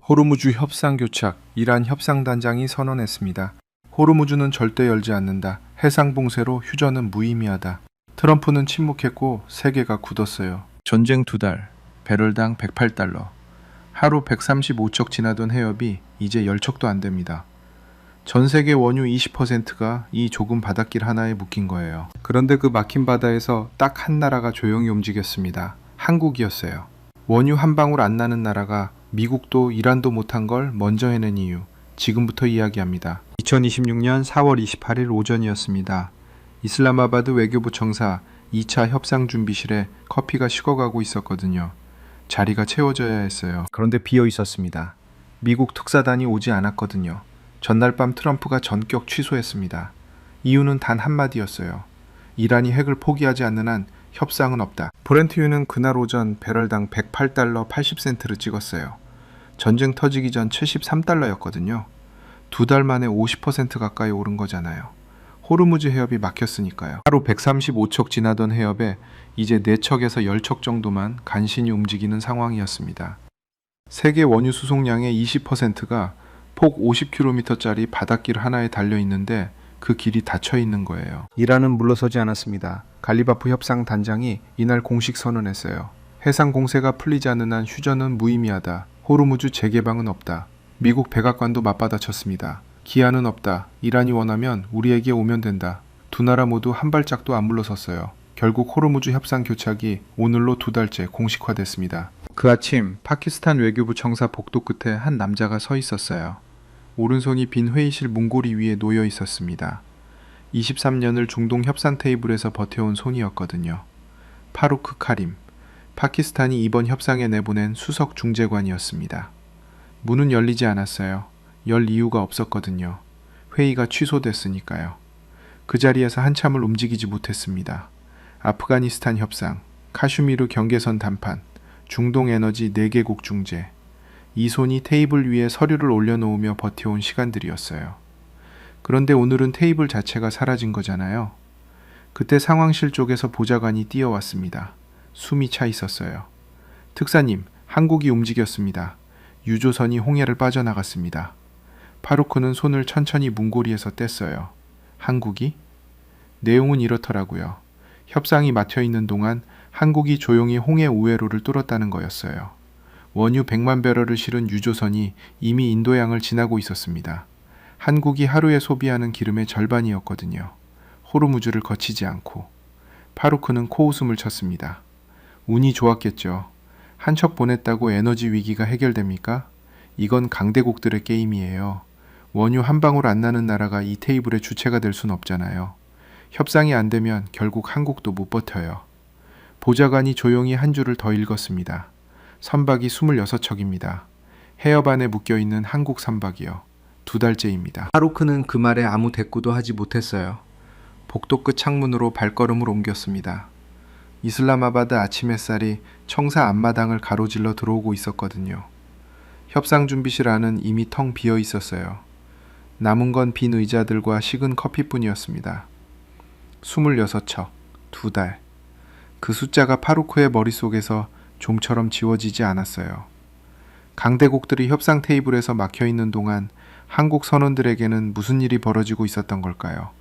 호르무즈 협상 교착, 이란 협상단장이 선언했습니다. 호르무즈는 절대 열지 않는다. 해상 봉쇄로 휴전은 무의미하다. 트럼프는 침묵했고 세계가 굳었어요. 전쟁 2달, 배럴당 108달러. 하루 135척 지나던 해협이 이제 10척도 안 됩니다. 전 세계 원유 20%가 이 좁은 바닷길 하나에 묶인 거예요. 그런데 그 막힌 바다에서 딱 한 나라가 조용히 움직였습니다. 한국이었어요. 원유 한 방울 안 나는 나라가 미국도 이란도 못한 걸 먼저 해낸 이유, 지금부터 이야기합니다. 2026년 4월 28일 오전이었습니다. 이슬라마바드 외교부 청사 2차 협상준비실에 커피가 식어가고 있었거든요. 자리가 채워져야 했어요. 그런데 비어 있었습니다. 미국 특사단이 오지 않았거든요. 전날 밤 트럼프가 전격 취소했습니다. 이유는 단 한마디였어요. 이란이 핵을 포기하지 않는 한 협상은 없다. 브렌트유는 그날 오전 배럴당 108달러 80센트를 찍었어요. 전쟁 터지기 전 73달러였거든요. 2달 만에 50% 가까이 오른 거잖아요. 호르무즈 해협이 막혔으니까요. 하루 135척 지나던 해협에 이제 4척에서 10척 정도만 간신히 움직이는 상황이었습니다. 세계 원유 수송량의 20%가 폭 50km짜리 바닷길 하나에 달려 있는데 그 길이 닫혀 있는 거예요. 이란은 물러서지 않았습니다. 갈리바프 협상 단장이 이날 공식 선언했어요. 해상 공세가 풀리지 않는 한 휴전은 무의미하다. 호르무즈 재개방은 없다. 미국 백악관도 맞받아쳤습니다. 기한은 없다. 이란이 원하면 우리에게 오면 된다. 두 나라 모두 한 발짝도 안 물러섰어요. 결국 호르무즈 협상 교착이 오늘로 2달째 공식화됐습니다. 그 아침 파키스탄 외교부 청사 복도 끝에 한 남자가 서 있었어요. 오른손이 빈 회의실 문고리 위에 놓여 있었습니다. 23년을 중동 협상 테이블에서 버텨온 손이었거든요. 파루크 카림, 파키스탄이 이번 협상에 내보낸 수석 중재관이었습니다. 문은 열리지 않았어요. 열 이유가 없었거든요. 회의가 취소됐으니까요. 그 자리에서 한참을 움직이지 못했습니다. 아프가니스탄 협상, 카슈미르 경계선談判, 중동 에너지 4개국 중재. 이 손이 테이블 위에 서류를 올려놓으며 버텨온 시간들이었어요. 그런데 오늘은 테이블 자체가 사라진 거잖아요. 그때 상황실 쪽에서 보좌관이 뛰어왔습니다. 숨이 차 있었어요. 특사님, 한국이 움직였습니다. 유조선이 홍해를 빠져나갔습니다. 파루크는 손을 천천히 문고리에서 뗐어요. 한국이? 내용은 이렇더라고요. 협상이 막혀있는 동안 한국이 조용히 홍해 우회로를 뚫었다는 거였어요. 원유 100만 배럴을 실은 유조선이 이미 인도양을 지나고 있었습니다. 한국이 하루에 소비하는 기름의 절반이었거든요. 호르무즈를 거치지 않고. 파루크는 코웃음을 쳤습니다. 운이 좋았겠죠. 한 척 보냈다고 에너지 위기가 해결됩니까? 이건 강대국들의 게임이에요. 원유 한 방울 안 나는 나라가 이 테이블의 주체가 될 순 없잖아요. 협상이 안 되면 결국 한국도 못 버텨요. 보좌관이 조용히 한 줄을 더 읽었습니다. 선박이 26척입니다. 해협 안에 묶여있는 한국 선박이요. 2달째입니다. 파루크는 그 말에 아무 대꾸도 하지 못했어요. 복도 끝 창문으로 발걸음을 옮겼습니다. 이슬라마바드 아침 햇살이 청사 앞마당을 가로질러 들어오고 있었거든요. 협상 준비실 안은 이미 텅 비어 있었어요. 남은 건 빈 의자들과 식은 커피뿐이었습니다. 26척, 2달. 그 숫자가 파루크의 머릿속에서 좀처럼 지워지지 않았어요. 강대국들이 협상 테이블에서 막혀있는 동안 한국 선원들에게는 무슨 일이 벌어지고 있었던 걸까요?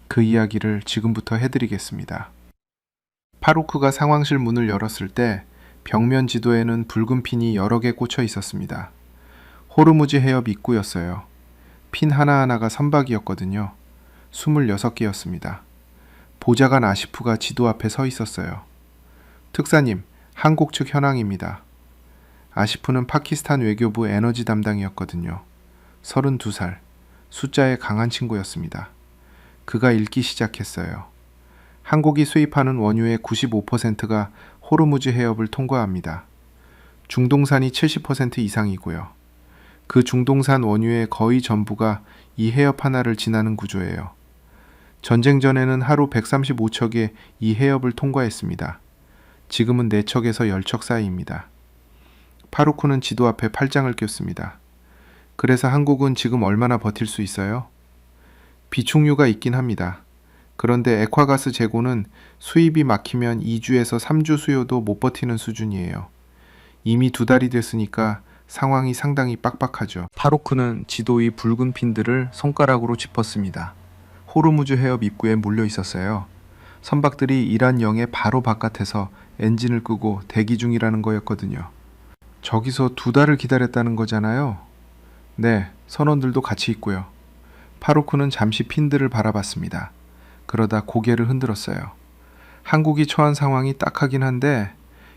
그 이야기를 지금부터 해드리겠습니다. 파루크가 상황실 문을 열었을 때 벽면 지도에는 붉은 핀이 여러 개 꽂혀 있었습니다. 호르무즈 해협 입구였어요. 핀 하나하나가 선박이었거든요. 26개였습니다. 보좌관 아시프가 지도 앞에 서 있었어요. 특사님, 한국 측 현황입니다. 아시프는 파키스탄 외교부 에너지 담당이었거든요. 32살, 숫자에 강한 친구였습니다. 그가 읽기 시작했어요. 한국이 수입하는 원유의 95%가 호르무즈 해협을 통과합니다. 중동산이 70% 이상이고요. 그 중동산 원유의 거의 전부가 이 해협 하나를 지나는 구조예요. 전쟁 전에는 하루 135척에 이 해협을 통과했습니다. 지금은 4척에서 10척 사이입니다. 파루크는 지도 앞에 팔짱을 꼈습니다. 그래서 한국은 지금 얼마나 버틸 수 있어요? 비축유가 있긴 합니다. 그런데 액화가스 재고는 수입이 막히면 2주에서 3주 수요도 못 버티는 수준이에요. 이미 2달이 됐으니까 상황이 상당히 빡빡하죠. 파루크는 지도 위 붉은 핀들을 손가락으로 짚었습니다. 호르무즈 해협 입구에 몰려 있었어요. 선박들이 이란 영해 바로 바깥에서 엔진을 끄고 대기 중이라는 거였거든요. 저기서 2달을 기다렸다는 거잖아요. 네, 선원들도 같이 있고요. 파루크는 잠시 핀들을 바라봤습니다. 그러다 고개를 흔들었어요. 한국이 처한 상황이 딱하긴 한데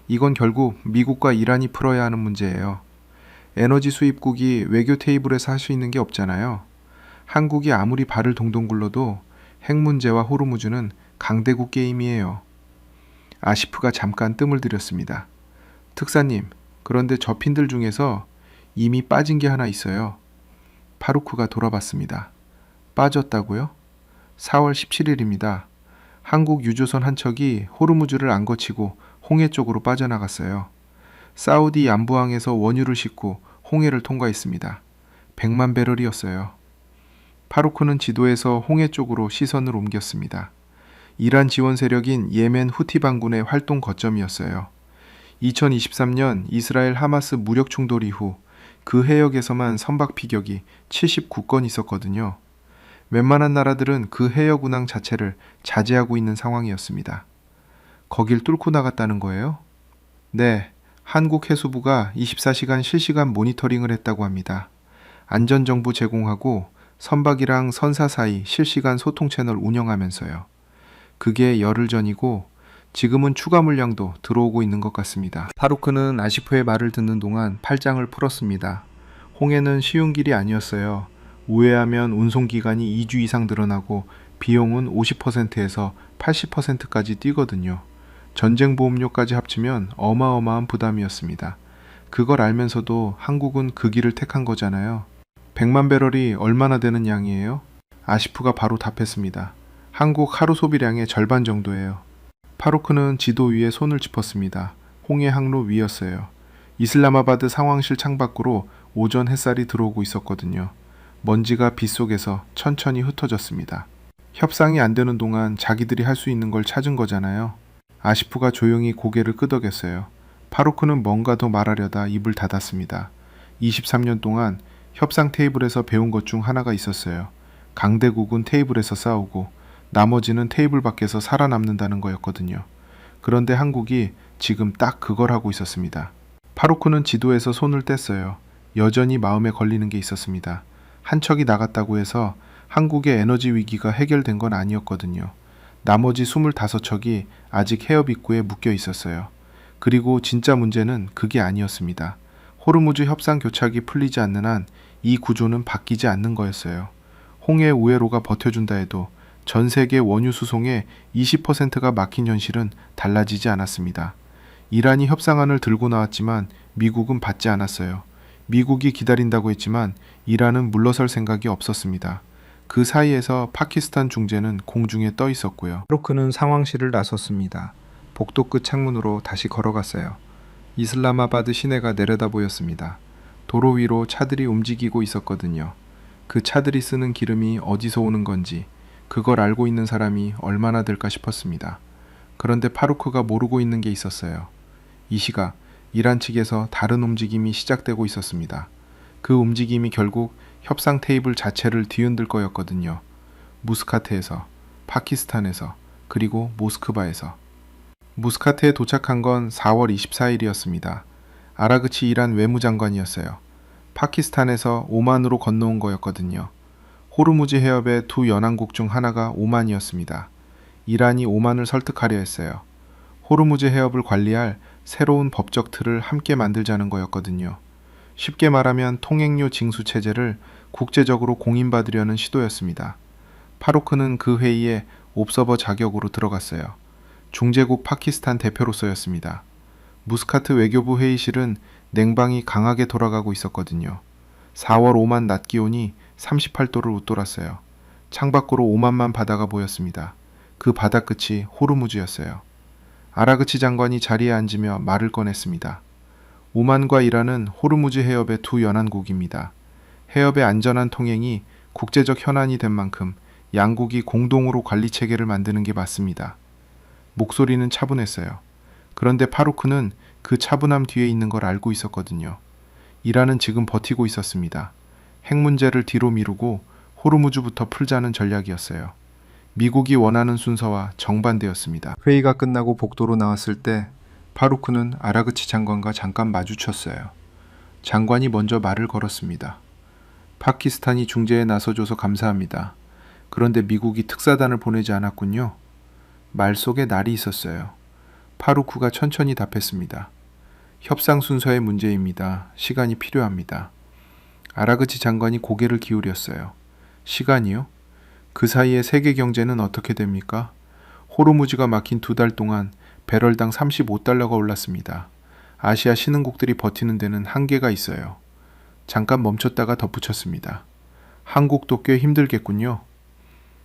이건 결국 미국과 이란이 풀어야 하는 문제예요. 에너지 수입국이 외교 테이블에서 할 수 있는 게 없잖아요. 한국이 아무리 발을 동동 굴러도 핵 문제와 호르무즈는 강대국 게임이에요. 아시프가 잠깐 뜸을 들였습니다. 특사님, 그런데 저 핀들 중에서 이미 빠진 게 하나 있어요. 파루크가 돌아봤습니다. 빠졌다고요? 4월 17일입니다. 한국 유조선 한 척이 호르무즈를 안 거치고 홍해 쪽으로 빠져나갔어요. 사우디 양부항에서 원유를 싣고 홍해를 통과했습니다. 100만 배럴이었어요. 파루크는 지도에서 홍해 쪽으로 시선을 옮겼습니다. 이란 지원 세력인 예멘 후티 반군의 활동 거점이었어요. 2023년 이스라엘 하마스 무력 충돌 이후 그 해역에서만 선박 피격이 79건 있었거든요. 웬만한 나라들은 그 해역 운항 자체를 자제하고 있는 상황이었습니다. 거길 뚫고 나갔다는 거예요? 네, 한국 해수부가 24시간 실시간 모니터링을 했다고 합니다. 안전정보 제공하고 선박이랑 선사 사이 실시간 소통 채널 운영하면서요. 그게 열흘 전이고 지금은 추가 물량도 들어오고 있는 것 같습니다. 파루크는 아시프의 말을 듣는 동안 팔짱을 풀었습니다. 홍해는 쉬운 길이 아니었어요. 우회하면 운송기간이 2주 이상 늘어나고 비용은 50%에서 80%까지 뛰거든요. 전쟁보험료까지 합치면 어마어마한 부담이었습니다. 그걸 알면서도 한국은 그 길을 택한 거잖아요. 100만 배럴이 얼마나 되는 양이에요? 아시프가 바로 답했습니다. 한국 하루 소비량의 절반 정도예요. 파루크는 지도 위에 손을 짚었습니다. 홍해 항로 위였어요. 이슬라마바드 상황실 창밖으로 오전 햇살이 들어오고 있었거든요. 먼지가 빗속에서 천천히 흩어졌습니다. 협상이 안 되는 동안 자기들이 할 수 있는 걸 찾은 거잖아요. 아시프가 조용히 고개를 끄덕였어요. 파루크는 뭔가 더 말하려다 입을 닫았습니다. 23년 동안 협상 테이블에서 배운 것 중 하나가 있었어요. 강대국은 테이블에서 싸우고 나머지는 테이블 밖에서 살아남는다는 거였거든요. 그런데 한국이 지금 딱 그걸 하고 있었습니다. 파루크는 지도에서 손을 뗐어요. 여전히 마음에 걸리는 게 있었습니다. 한 척이 나갔다고 해서 한국의 에너지 위기가 해결된 건 아니었거든요. 나머지 25척이 아직 해협 입구에 묶여 있었어요. 그리고 진짜 문제는 그게 아니었습니다. 호르무즈 협상 교착이 풀리지 않는 한 이 구조는 바뀌지 않는 거였어요. 홍해 우회로가 버텨준다 해도 전 세계 원유 수송의 20%가 막힌 현실은 달라지지 않았습니다. 이란이 협상안을 들고 나왔지만 미국은 받지 않았어요. 미국이 기다린다고 했지만 이란은 물러설 생각이 없었습니다. 그 사이에서 파키스탄 중재는 공중에 떠 있었고요. 파루크는 상황실을 나섰습니다. 복도 끝 창문으로 다시 걸어갔어요. 이슬라마바드 시내가 내려다 보였습니다. 도로 위로 차들이 움직이고 있었거든요. 그 차들이 쓰는 기름이 어디서 오는 건지 그걸 알고 있는 사람이 얼마나 될까 싶었습니다. 그런데 파루크가 모르고 있는 게 있었어요. 이 시각 이란 측에서 다른 움직임이 시작되고 있었습니다. 그 움직임이 결국 협상 테이블 자체를 뒤흔들 거였거든요. 무스카트에서, 파키스탄에서, 그리고 모스크바에서. 무스카트에 도착한 건 4월 24일이었습니다. 아라그치 이란 외무장관이었어요. 파키스탄에서 오만으로 건너온 거였거든요. 호르무즈 해협의 두 연안국 중 하나가 오만이었습니다. 이란이 오만을 설득하려 했어요. 호르무즈 해협을 관리할 새로운 법적 틀을 함께 만들자는 거였거든요. 쉽게 말하면 통행료 징수 체제를 국제적으로 공인받으려는 시도였습니다. 파루크는 그 회의에 옵서버 자격으로 들어갔어요. 중재국 파키스탄 대표로서였습니다. 무스카트 외교부 회의실은 냉방이 강하게 돌아가고 있었거든요. 4월 오만 낮 기온이 38도를 웃돌았어요. 창밖으로 오만만 바다가 보였습니다. 그 바다 끝이 호르무즈였어요. 아라그치 장관이 자리에 앉으며 말을 꺼냈습니다. 오만과 이란은 호르무즈 해협의 두 연안국입니다. 해협의 안전한 통행이 국제적 현안이 된 만큼 양국이 공동으로 관리 체계를 만드는 게 맞습니다. 목소리는 차분했어요. 그런데 파루크는 그 차분함 뒤에 있는 걸 알고 있었거든요. 이란은 지금 버티고 있었습니다. 핵 문제를 뒤로 미루고 호르무즈부터 풀자는 전략이었어요. 미국이 원하는 순서와 정반대였습니다. 회의가 끝나고 복도로 나왔을 때 파루크는 아라그치 장관과 잠깐 마주쳤어요. 장관이 먼저 말을 걸었습니다. 파키스탄이 중재에 나서줘서 감사합니다. 그런데 미국이 특사단을 보내지 않았군요. 말 속에 날이 있었어요. 파루크가 천천히 답했습니다. 협상 순서의 문제입니다. 시간이 필요합니다. 아라그치 장관이 고개를 기울였어요. 시간이요? 그 사이에 세계 경제는 어떻게 됩니까? 호르무즈가 막힌 2달 동안 배럴당 35달러가 올랐습니다. 아시아 신흥국들이 버티는 데는 한계가 있어요. 잠깐 멈췄다가 덧붙였습니다. 한국도 꽤 힘들겠군요.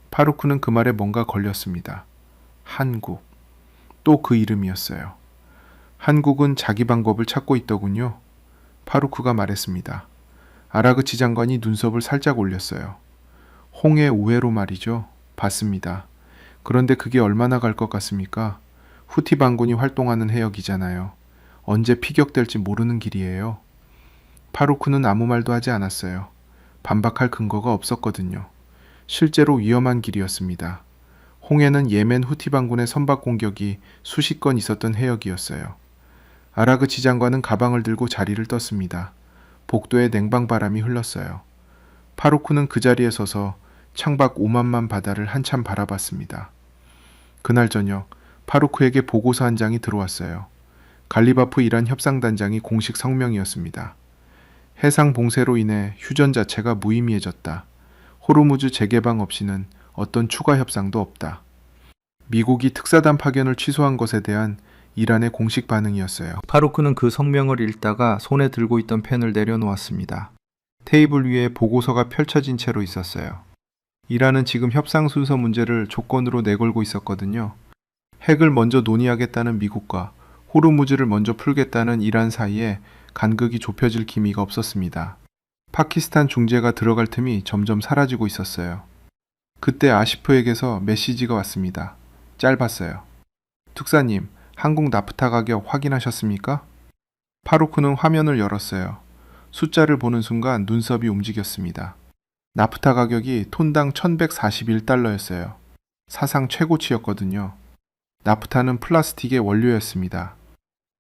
파루크는 그 말에 뭔가 걸렸습니다. 한국. 또 그 이름이었어요. 한국은 자기 방법을 찾고 있더군요. 파루크가 말했습니다. 아라그치 장관이 눈썹을 살짝 올렸어요. 홍해 우회로 말이죠. 봤습니다. 그런데 그게 얼마나 갈 것 같습니까? 후티 반군이 활동하는 해역이잖아요. 언제 피격될지 모르는 길이에요. 파루크는 아무 말도 하지 않았어요. 반박할 근거가 없었거든요. 실제로 위험한 길이었습니다. 홍해는 예멘 후티 반군의 선박 공격이 수십 건 있었던 해역이었어요. 아라그치 장관은 가방을 들고 자리를 떴습니다. 복도에 냉방바람이 흘렀어요. 파루크는 그 자리에 서서 창밖 오만만 바다를 한참 바라봤습니다. 그날 저녁 파루크에게 보고서 한 장이 들어왔어요. 갈리바프 이란 협상단장이 공식 성명이었습니다. 해상 봉쇄로 인해 휴전 자체가 무의미해졌다. 호르무즈 재개방 없이는 어떤 추가 협상도 없다. 미국이 특사단 파견을 취소한 것에 대한 이란의 공식 반응이었어요. 파루크는 그 성명을 읽다가 손에 들고 있던 펜을 내려놓았습니다. 테이블 위에 보고서가 펼쳐진 채로 있었어요. 이란은 지금 협상 순서 문제를 조건으로 내걸고 있었거든요. 핵을 먼저 논의하겠다는 미국과 호르무즈를 먼저 풀겠다는 이란 사이에 간극이 좁혀질 기미가 없었습니다. 파키스탄 중재가 들어갈 틈이 점점 사라지고 있었어요. 그때 아시프에게서 메시지가 왔습니다. 짧았어요. 특사님, 한국 나프타 가격 확인하셨습니까? 파루크는 화면을 열었어요. 숫자를 보는 순간 눈썹이 움직였습니다. 나프타 가격이 톤당 1141달러였어요. 사상 최고치였거든요. 나프타는 플라스틱의 원료였습니다.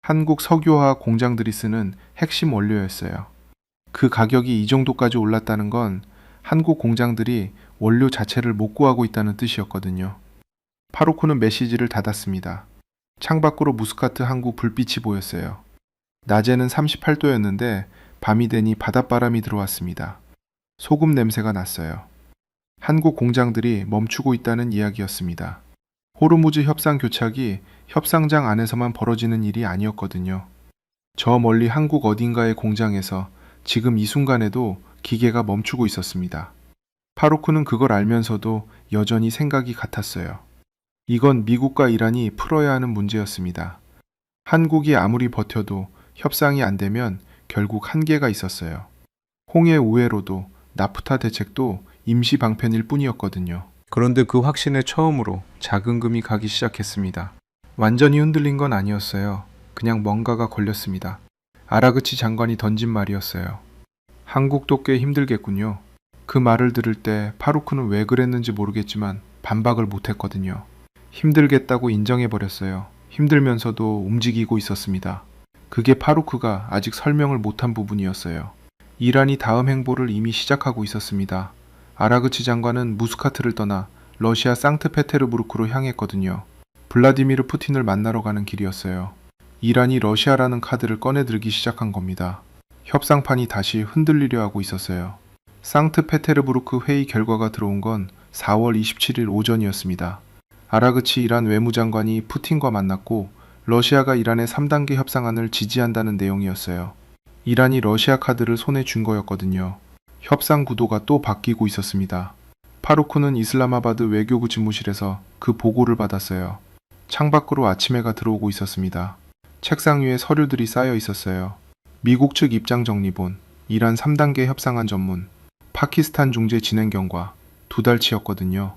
한국 석유화학 공장들이 쓰는 핵심 원료였어요. 그 가격이 이 정도까지 올랐다는 건 한국 공장들이 원료 자체를 못 구하고 있다는 뜻이었거든요. 파루크는 메시지를 닫았습니다. 창밖으로 무스카트 항구 불빛이 보였어요. 낮에는 38도였는데 밤이 되니 바닷바람이 들어왔습니다. 소금 냄새가 났어요. 한국 공장들이 멈추고 있다는 이야기였습니다. 호르무즈 협상 교착이 협상장 안에서만 벌어지는 일이 아니었거든요. 저 멀리 한국 어딘가의 공장에서 지금 이 순간에도 기계가 멈추고 있었습니다. 파루크는 그걸 알면서도 여전히 생각이 같았어요. 이건 미국과 이란이 풀어야 하는 문제였습니다. 한국이 아무리 버텨도 협상이 안 되면 결국 한계가 있었어요. 홍해 우회로도 나프타 대책도 임시 방편일 뿐이었거든요. 그런데 그 확신에 처음으로 자금금이 가기 시작했습니다. 완전히 흔들린 건 아니었어요. 그냥 뭔가가 걸렸습니다. 아라그치 장관이 던진 말이었어요. 한국도 꽤 힘들겠군요. 그 말을 들을 때 파루크는 왜 그랬는지 모르겠지만 반박을 못했거든요. 힘들겠다고 인정해버렸어요. 힘들면서도 움직이고 있었습니다. 그게 파루크가 아직 설명을 못한 부분이었어요. 이란이 다음 행보를 이미 시작하고 있었습니다. 아라그치 장관은 무스카트를 떠나 러시아 상트페테르부르크로 향했거든요. 블라디미르 푸틴을 만나러 가는 길이었어요. 이란이 러시아라는 카드를 꺼내들기 시작한 겁니다. 협상판이 다시 흔들리려 하고 있었어요. 상트페테르부르크 회의 결과가 들어온 건 4월 27일 오전이었습니다. 아라그치 이란 외무장관이 푸틴과 만났고 러시아가 이란의 3단계 협상안을 지지한다는 내용이었어요. 이란이 러시아 카드를 손에 쥔 거였거든요. 협상 구도가 또 바뀌고 있었습니다. 파루크는 이슬라마바드 외교부 집무실에서 그 보고를 받았어요. 창밖으로 아침해가 들어오고 있었습니다. 책상 위에 서류들이 쌓여 있었어요. 미국 측 입장 정리본, 이란 3단계 협상안 전문, 파키스탄 중재 진행 경과, 2달치였거든요.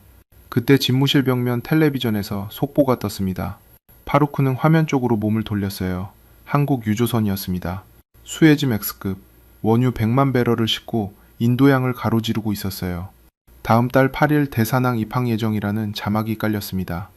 그때 집무실 벽면 텔레비전에서 속보가 떴습니다. 파루크는 화면 쪽으로 몸을 돌렸어요. 한국 유조선이었습니다. 수에즈 맥스급, 원유 100만 배럴을 싣고 인도양을 가로지르고 있었어요. 다음 달 8일 대사낭 입항 예정이라는 자막이 깔렸습니다.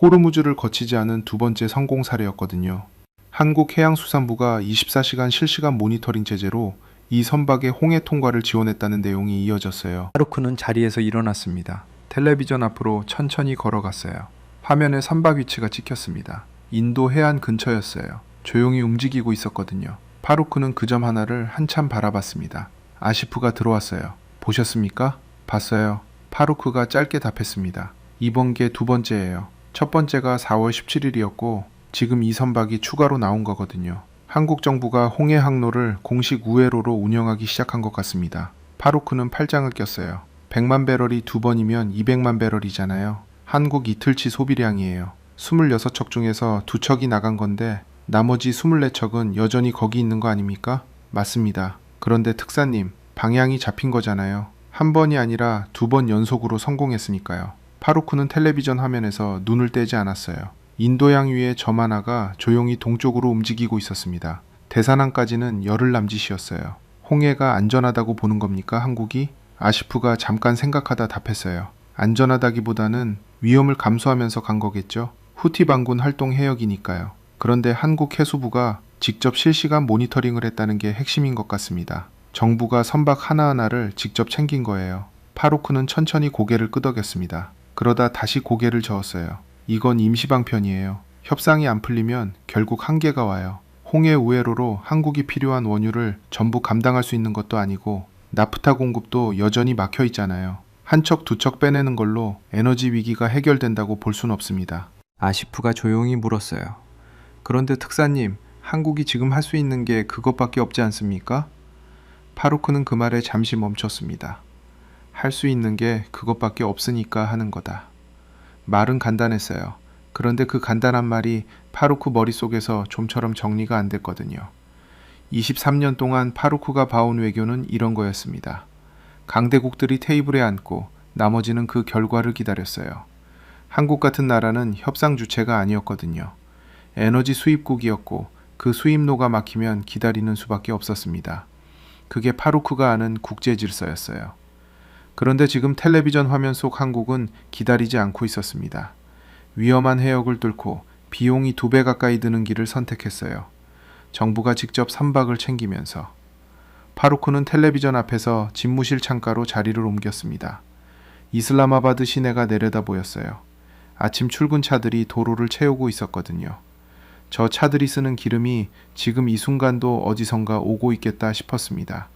호르무즈를 거치지 않은 두 번째 성공 사례였거든요. 한국해양수산부가 24시간 실시간 모니터링 체제로 이 선박의 홍해 통과를 지원했다는 내용이 이어졌어요. 파루크는 자리에서 일어났습니다. 텔레비전 앞으로 천천히 걸어갔어요. 화면에 선박 위치가 찍혔습니다. 인도 해안 근처였어요. 조용히 움직이고 있었거든요. 파루크는 그 점 하나를 한참 바라봤습니다. 아시프가 들어왔어요. 보셨습니까? 봤어요. 파루크가 짧게 답했습니다. 이번 게 두 번째예요. 첫 번째가 4월 17일이었고 지금 이 선박이 추가로 나온 거거든요. 한국 정부가 홍해 항로를 공식 우회로로 운영하기 시작한 것 같습니다. 파루크는 팔짱을 꼈어요. 100만 배럴이 두 번이면 200만 배럴이잖아요. 한국 이틀치 소비량이에요. 26척 중에서 2척이 나간 건데 나머지 24척은 여전히 거기 있는 거 아닙니까? 맞습니다. 그런데 특사님, 방향이 잡힌 거잖아요. 한 번이 아니라 두 번 연속으로 성공했으니까요. 파루크는 텔레비전 화면에서 눈을 떼지 않았어요. 인도양 위에 점 하나가 조용히 동쪽으로 움직이고 있었습니다. 대사낭까지는 열흘 남짓이었어요. 홍해가 안전하다고 보는 겁니까, 한국이? 아시프가 잠깐 생각하다 답했어요. 안전하다기보다는 위험을 감수하면서 간 거겠죠. 후티 반군 활동 해역이니까요. 그런데 한국 해수부가 직접 실시간 모니터링을 했다는 게 핵심인 것 같습니다. 정부가 선박 하나하나를 직접 챙긴 거예요. 파루크는 천천히 고개를 끄덕였습니다. 그러다 다시 고개를 저었어요. 이건 임시방편이에요. 협상이 안 풀리면 결국 한계가 와요. 홍해 우회로로 한국이 필요한 원유를 전부 감당할 수 있는 것도 아니고 나프타 공급도 여전히 막혀 있잖아요. 한 척 두 척 빼내는 걸로 에너지 위기가 해결된다고 볼 순 없습니다. 아시프가 조용히 물었어요. 그런데 특사님, 한국이 지금 할 수 있는 게 그것밖에 없지 않습니까? 파루크는 그 말에 잠시 멈췄습니다. 할 수 있는 게 그것밖에 없으니까 하는 거다. 말은 간단했어요. 그런데 그 간단한 말이 파루크 머릿속에서 좀처럼 정리가 안 됐거든요. 23년 동안 파루크가 봐온 외교는 이런 거였습니다. 강대국들이 테이블에 앉고 나머지는 그 결과를 기다렸어요. 한국 같은 나라는 협상 주체가 아니었거든요. 에너지 수입국이었고 그 수입로가 막히면 기다리는 수밖에 없었습니다. 그게 파루크가 아는 국제 질서였어요. 그런데 지금 텔레비전 화면 속 한국은 기다리지 않고 있었습니다. 위험한 해역을 뚫고 비용이 2배 가까이 드는 길을 선택했어요. 정부가 직접 선박을 챙기면서. 파루크는 텔레비전 앞에서 집무실 창가로 자리를 옮겼습니다. 이슬라마바드 시내가 내려다 보였어요. 아침 출근 차들이 도로를 채우고 있었거든요. 저 차들이 쓰는 기름이 지금 이 순간도 어디선가 오고 있겠다 싶었습니다.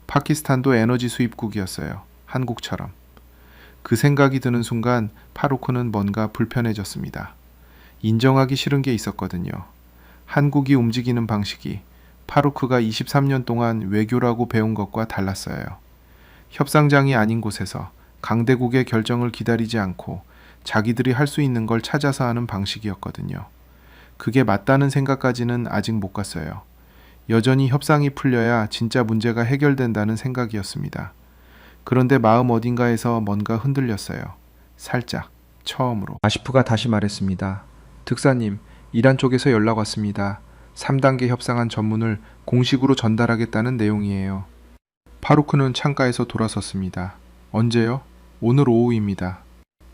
파키스탄도 에너지 수입국이었어요. 한국처럼. 그 생각이 드는 순간 파루크는 뭔가 불편해졌습니다. 인정하기 싫은 게 있었거든요. 한국이 움직이는 방식이 파루크가 23년 동안 외교라고 배운 것과 달랐어요. 협상장이 아닌 곳에서 강대국의 결정을 기다리지 않고 자기들이 할 수 있는 걸 찾아서 하는 방식이었거든요. 그게 맞다는 생각까지는 아직 못 갔어요. 여전히 협상이 풀려야 진짜 문제가 해결된다는 생각이었습니다. 그런데 마음 어딘가에서 뭔가 흔들렸어요. 살짝, 처음으로. 아시프가 다시 말했습니다. 특사님, 이란 쪽에서 연락 왔습니다. 3단계 협상안 전문을 공식으로 전달하겠다는 내용이에요. 파루크는 창가에서 돌아섰습니다. 언제요? 오늘 오후입니다.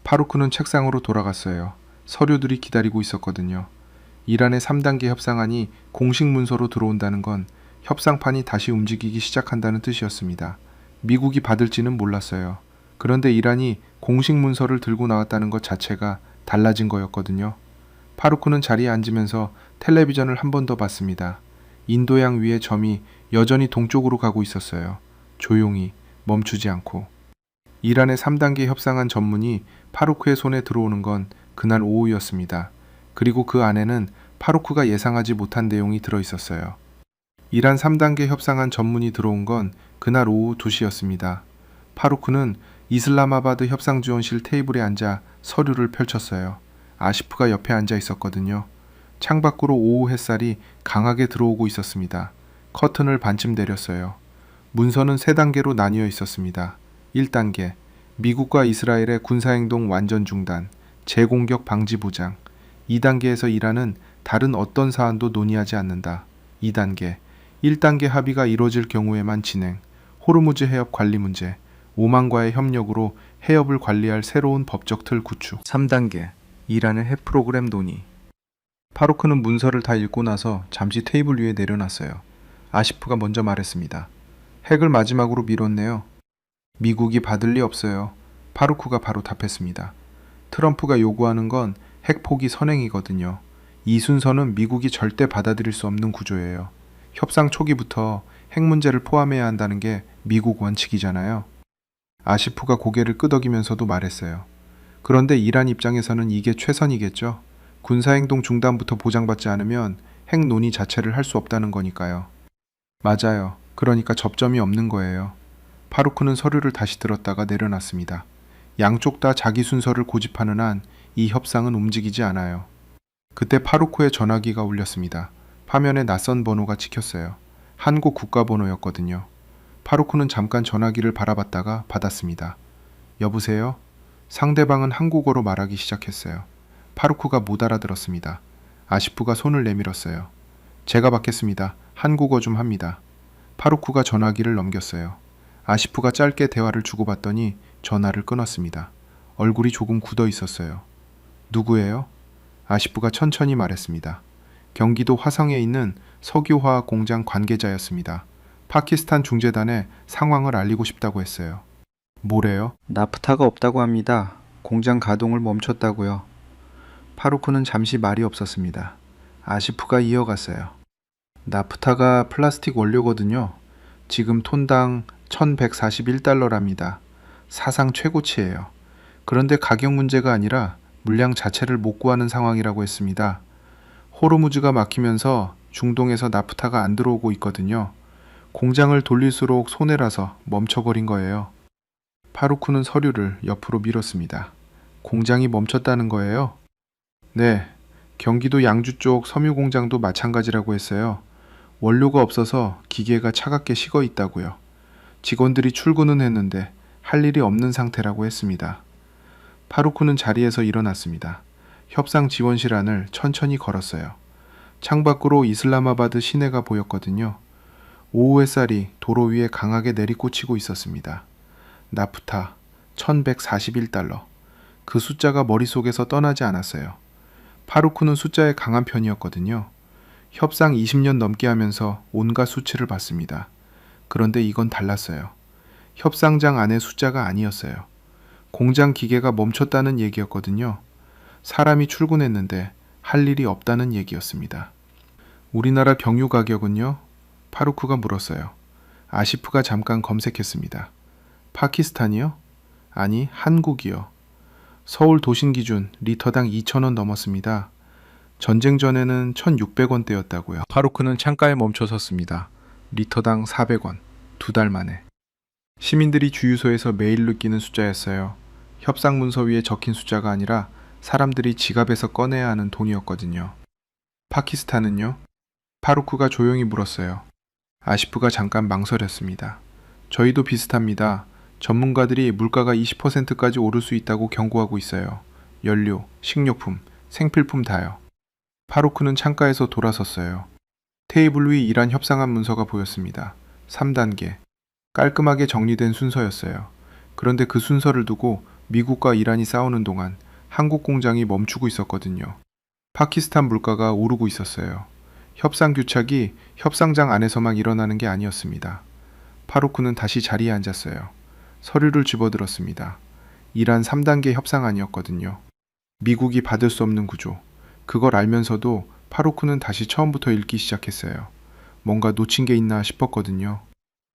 파루크는 책상으로 돌아갔어요. 서류들이 기다리고 있었거든요. 이란의 3단계 협상안이 공식 문서로 들어온다는 건 협상판이 다시 움직이기 시작한다는 뜻이었습니다. 미국이 받을지는 몰랐어요. 그런데 이란이 공식 문서를 들고 나왔다는 것 자체가 달라진 거였거든요. 파루크는 자리에 앉으면서 텔레비전을 한 번 더 봤습니다. 인도양 위의 점이 여전히 동쪽으로 가고 있었어요. 조용히, 멈추지 않고. 이란의 3단계 협상안 전문이 파루크의 손에 들어오는 건 그날 오후였습니다. 그리고 그 안에는 파루크가 예상하지 못한 내용이 들어있었어요. 이란 3단계 협상안 전문이 들어온 건 그날 오후 2시였습니다. 파루크는 이슬라마바드 협상지원실 테이블에 앉아 서류를 펼쳤어요. 아시프가 옆에 앉아 있었거든요. 창밖으로 오후 햇살이 강하게 들어오고 있었습니다. 커튼을 반쯤 내렸어요. 문서는 3단계로 나뉘어 있었습니다. 1단계, 미국과 이스라엘의 군사행동 완전 중단, 재공격 방지 보장. 2단계에서 이란은 다른 어떤 사안도 논의하지 않는다. 2단계, 1단계 합의가 이루어질 경우에만 진행, 호르무즈 해협 관리 문제, 오만과의 협력으로 해협을 관리할 새로운 법적 틀 구축. 3단계, 이란의 핵 프로그램 논의. 파루크는 문서를 다 읽고 나서 잠시 테이블 위에 내려놨어요. 아시프가 먼저 말했습니다. 핵을 마지막으로 미뤘네요. 미국이 받을 리 없어요. 파루크가 바로 답했습니다. 트럼프가 요구하는 건 핵 포기 선행이거든요. 이 순서는 미국이 절대 받아들일 수 없는 구조예요. 협상 초기부터 핵 문제를 포함해야 한다는 게 미국 원칙이잖아요. 아시프가 고개를 끄덕이면서도 말했어요. 그런데 이란 입장에서는 이게 최선이겠죠. 군사행동 중단부터 보장받지 않으면 핵 논의 자체를 할 수 없다는 거니까요. 맞아요. 그러니까 접점이 없는 거예요. 파루크는 서류를 다시 들었다가 내려놨습니다. 양쪽 다 자기 순서를 고집하는 한 이 협상은 움직이지 않아요. 그때 파루크의 전화기가 울렸습니다. 화면에 낯선 번호가 찍혔어요. 한국 국가번호였거든요. 파루크는 잠깐 전화기를 바라봤다가 받았습니다. 여보세요? 상대방은 한국어로 말하기 시작했어요. 파루크가 못 알아들었습니다. 아시프가 손을 내밀었어요. 제가 받겠습니다. 한국어 좀 합니다. 파루크가 전화기를 넘겼어요. 아시프가 짧게 대화를 주고받더니 전화를 끊었습니다. 얼굴이 조금 굳어 있었어요. 누구예요? 아시프가 천천히 말했습니다. 경기도 화성에 있는 석유화학 공장 관계자였습니다. 파키스탄 중재단에 상황을 알리고 싶다고 했어요. 뭐래요? 나프타가 없다고 합니다. 공장 가동을 멈췄다고요. 파루크는 잠시 말이 없었습니다. 아시프가 이어갔어요. 나프타가 플라스틱 원료거든요. 지금 톤당 1141달러랍니다. 사상 최고치예요. 그런데 가격 문제가 아니라 물량 자체를 못 구하는 상황이라고 했습니다. 호르무즈가 막히면서 중동에서 나프타가 안 들어오고 있거든요. 공장을 돌릴수록 손해라서 멈춰버린 거예요. 파루크는 서류를 옆으로 밀었습니다. 공장이 멈췄다는 거예요? 네, 경기도 양주 쪽 섬유 공장도 마찬가지라고 했어요. 원료가 없어서 기계가 차갑게 식어 있다고요. 직원들이 출근은 했는데 할 일이 없는 상태라고 했습니다. 파루크는 자리에서 일어났습니다. 협상 지원실 안을 천천히 걸었어요. 창밖으로 이슬라마바드 시내가 보였거든요. 오후 햇살이 도로 위에 강하게 내리꽂히고 있었습니다. 나프타 1141달러. 그 숫자가 머릿속에서 떠나지 않았어요. 파루크는 숫자에 강한 편이었거든요. 협상 20년 넘게 하면서 온갖 수치를 봤습니다. 그런데 이건 달랐어요. 협상장 안의 숫자가 아니었어요. 공장 기계가 멈췄다는 얘기였거든요. 사람이 출근했는데 할 일이 없다는 얘기였습니다. 우리나라 경유 가격은요? 파루크가 물었어요. 아시프가 잠깐 검색했습니다. 파키스탄이요? 아니, 한국이요. 서울 도심 기준 리터당 2,000원 넘었습니다. 전쟁 전에는 1,600원대였다고요. 파루크는 창가에 멈춰 섰습니다. 리터당 400원. 2달 만에. 시민들이 주유소에서 매일 느끼는 숫자였어요. 협상 문서 위에 적힌 숫자가 아니라 사람들이 지갑에서 꺼내야 하는 돈이었거든요. 파키스탄은요? 파루크가 조용히 물었어요. 아시프가 잠깐 망설였습니다. 저희도 비슷합니다. 전문가들이 물가가 20%까지 오를 수 있다고 경고하고 있어요. 연료, 식료품, 생필품 다요. 파루크는 창가에서 돌아섰어요. 테이블 위 이란 협상안 문서가 보였습니다. 3단계. 깔끔하게 정리된 순서였어요. 그런데 그 순서를 두고 미국과 이란이 싸우는 동안 한국 공장이 멈추고 있었거든요. 파키스탄 물가가 오르고 있었어요. 협상 규착이 협상장 안에서만 일어나는 게 아니었습니다. 파루크는 다시 자리에 앉았어요. 서류를 집어들었습니다. 이란 3단계 협상안이었거든요. 미국이 받을 수 없는 구조. 그걸 알면서도 파루크는 다시 처음부터 읽기 시작했어요. 뭔가 놓친 게 있나 싶었거든요.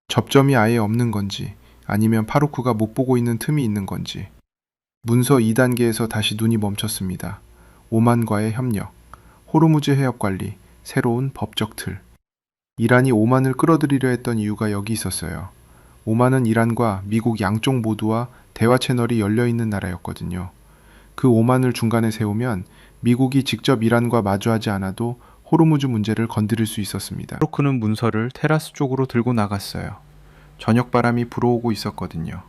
접점이 아예 없는 건지 아니면 파루크가 못 보고 있는 틈이 있는 건지. 문서 2단계에서 다시 눈이 멈췄습니다. 오만과의 협력, 호르무즈 해협 관리, 새로운 법적 틀. 이란이 오만을 끌어들이려 했던 이유가 여기 있었어요. 오만은 이란과 미국 양쪽 모두와 대화 채널이 열려있는 나라였거든요. 그 오만을 중간에 세우면 미국이 직접 이란과 마주하지 않아도 호르무즈 문제를 건드릴 수 있었습니다. 파루크는 문서를 테라스 쪽으로 들고 나갔어요. 저녁 바람이 불어오고 있었거든요.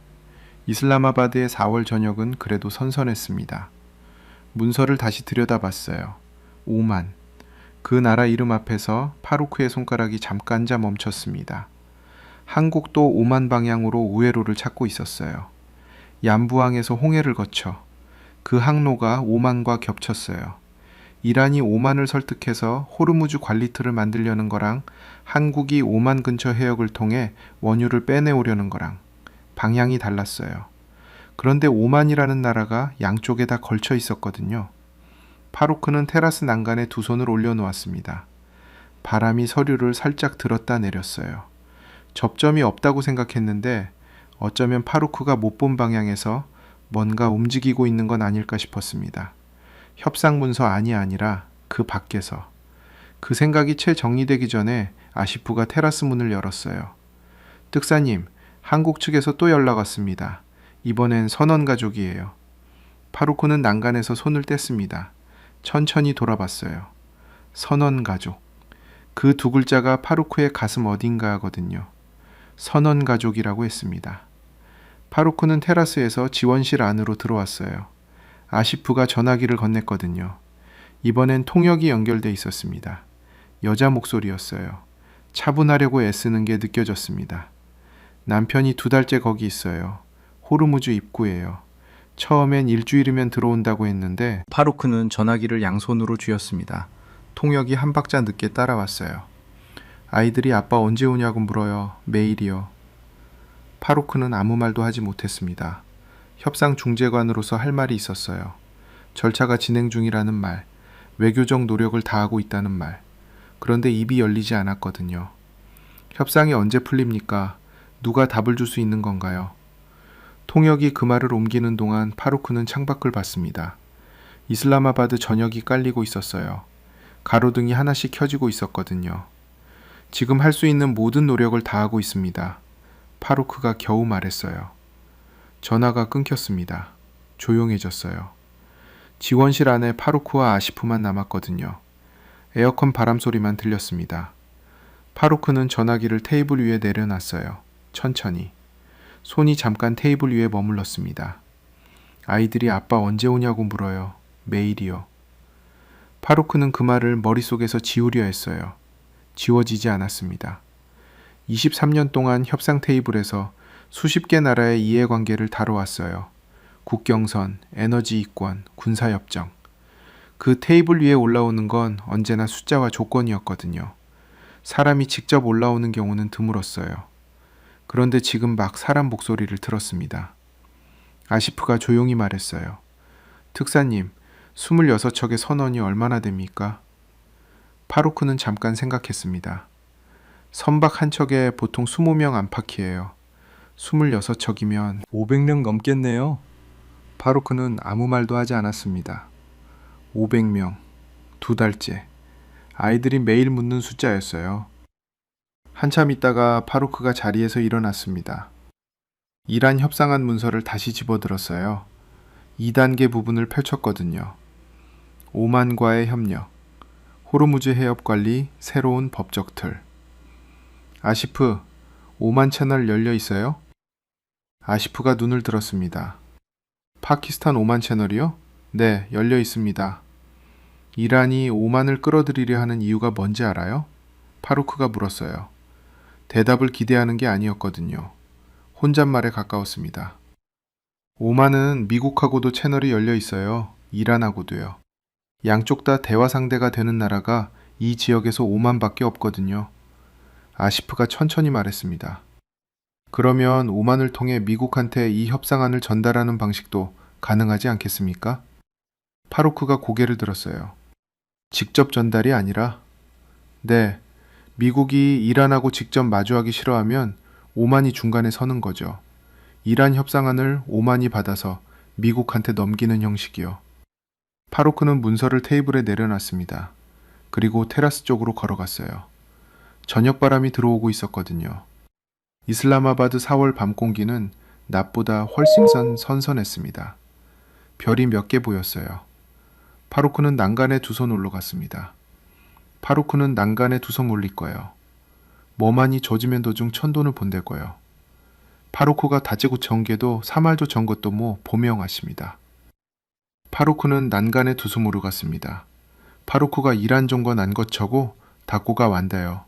이슬라마바드의 4월 저녁은 그래도 선선했습니다. 문서를 다시 들여다봤어요. 오만. 그 나라 이름 앞에서 파루크의 손가락이 잠깐자 멈췄습니다. 한국도 오만 방향으로 우회로를 찾고 있었어요. 얌부항에서 홍해를 거쳐 그 항로가 오만과 겹쳤어요. 이란이 오만을 설득해서 호르무즈 관리틀을 만들려는 거랑 한국이 오만 근처 해역을 통해 원유를 빼내오려는 거랑 방향이 달랐어요. 그런데 오만이라는 나라가 양쪽에 다 걸쳐 있었거든요. 파루크는 테라스 난간에 두 손을 올려놓았습니다. 바람이 서류를 살짝 들었다 내렸어요. 접점이 없다고 생각했는데 어쩌면 파루크가 못 본 방향에서 뭔가 움직이고 있는 건 아닐까 싶었습니다. 협상 문서 안이 아니라 그 밖에서. 그 생각이 채 정리되기 전에 아시프가 테라스 문을 열었어요. 특사님, 한국 측에서 또 연락 왔습니다. 이번엔 선원 가족이에요. 파루크는 난간에서 손을 뗐습니다. 천천히 돌아봤어요. 선원 가족. 그 두 글자가 파루크의 가슴 어딘가 하거든요. 선원 가족이라고 했습니다. 파루크는 테라스에서 지원실 안으로 들어왔어요. 아시프가 전화기를 건넸거든요. 이번엔 통역이 연결돼 있었습니다. 여자 목소리였어요. 차분하려고 애쓰는 게 느껴졌습니다. 남편이 2달째 거기 있어요. 호르무즈 입구예요. 처음엔 일주일이면 들어온다고 했는데 파루크는 전화기를 양손으로 쥐었습니다. 통역이 한 박자 늦게 따라왔어요. 아이들이 아빠 언제 오냐고 물어요. 매일이요. 파루크는 아무 말도 하지 못했습니다. 협상 중재관으로서 할 말이 있었어요. 절차가 진행 중이라는 말, 외교적 노력을 다하고 있다는 말. 그런데 입이 열리지 않았거든요. 협상이 언제 풀립니까? 누가 답을 줄 수 있는 건가요? 통역이 그 말을 옮기는 동안 파루크는 창밖을 봤습니다. 이슬라마바드 전역이 깔리고 있었어요. 가로등이 하나씩 켜지고 있었거든요. 지금 할 수 있는 모든 노력을 다하고 있습니다. 파루크가 겨우 말했어요. 전화가 끊겼습니다. 조용해졌어요. 지원실 안에 파루크와 아시프만 남았거든요. 에어컨 바람 소리만 들렸습니다. 파루크는 전화기를 테이블 위에 내려놨어요. 천천히. 손이 잠깐 테이블 위에 머물렀습니다. 아이들이 아빠 언제 오냐고 물어요. 매일이요. 파루크는 그 말을 머릿속에서 지우려 했어요. 지워지지 않았습니다. 23년 동안 협상 테이블에서 수십 개 나라의 이해관계를 다뤄왔어요. 국경선, 에너지 이권, 군사협정. 그 테이블 위에 올라오는 건 언제나 숫자와 조건이었거든요. 사람이 직접 올라오는 경우는 드물었어요. 그런데 지금 막 사람 목소리를 들었습니다. 아시프가 조용히 말했어요. 특사님, 26척의 선원이 얼마나 됩니까? 파루크는 잠깐 생각했습니다. 선박 한 척에 보통 20명 안팎이에요. 26척이면 500명 넘겠네요. 파루크는 아무 말도 하지 않았습니다. 500명, 2달째. 아이들이 매일 묻는 숫자였어요. 한참 있다가 파루크가 자리에서 일어났습니다. 이란 협상안 문서를 다시 집어들었어요. 2단계 부분을 펼쳤거든요. 오만과의 협력, 호르무즈 해협 관리, 새로운 법적 틀. 아시프, 오만 채널 열려 있어요? 아시프가 눈을 들었습니다. 파키스탄 오만 채널이요? 네, 열려 있습니다. 이란이 오만을 끌어들이려 하는 이유가 뭔지 알아요? 파루크가 물었어요. 대답을 기대하는 게 아니었거든요. 혼잣말에 가까웠습니다. 오만은 미국하고도 채널이 열려 있어요. 이란하고도요. 양쪽 다 대화 상대가 되는 나라가 이 지역에서 오만밖에 없거든요. 아시프가 천천히 말했습니다. 그러면 오만을 통해 미국한테 이 협상안을 전달하는 방식도 가능하지 않겠습니까? 파루크가 고개를 들었어요. 직접 전달이 아니라? 네, 미국이 이란하고 직접 마주하기 싫어하면 오만이 중간에 서는 거죠. 이란 협상안을 오만이 받아서 미국한테 넘기는 형식이요. 파루크는 문서를 테이블에 내려놨습니다. 그리고 테라스 쪽으로 걸어갔어요. 저녁바람이 들어오고 있었거든요. 이슬라마바드 4월 밤 공기는 낮보다 훨씬 선선했습니다. 별이 몇 개 보였어요. 파루크는 난간에 두 손 올라갔습니다. 파루크는 난간에 두 손 올릴 거예요. 머만이 젖으면 도중 천돈을 본댈 거예요. 파루크가 다지고 정게도 사말도 정것도 뭐 보명하십니다. 파루크는 난간에 두 손 올라갔습니다. 파루쿠가 이란종과 난것처고 닭고가 완다요.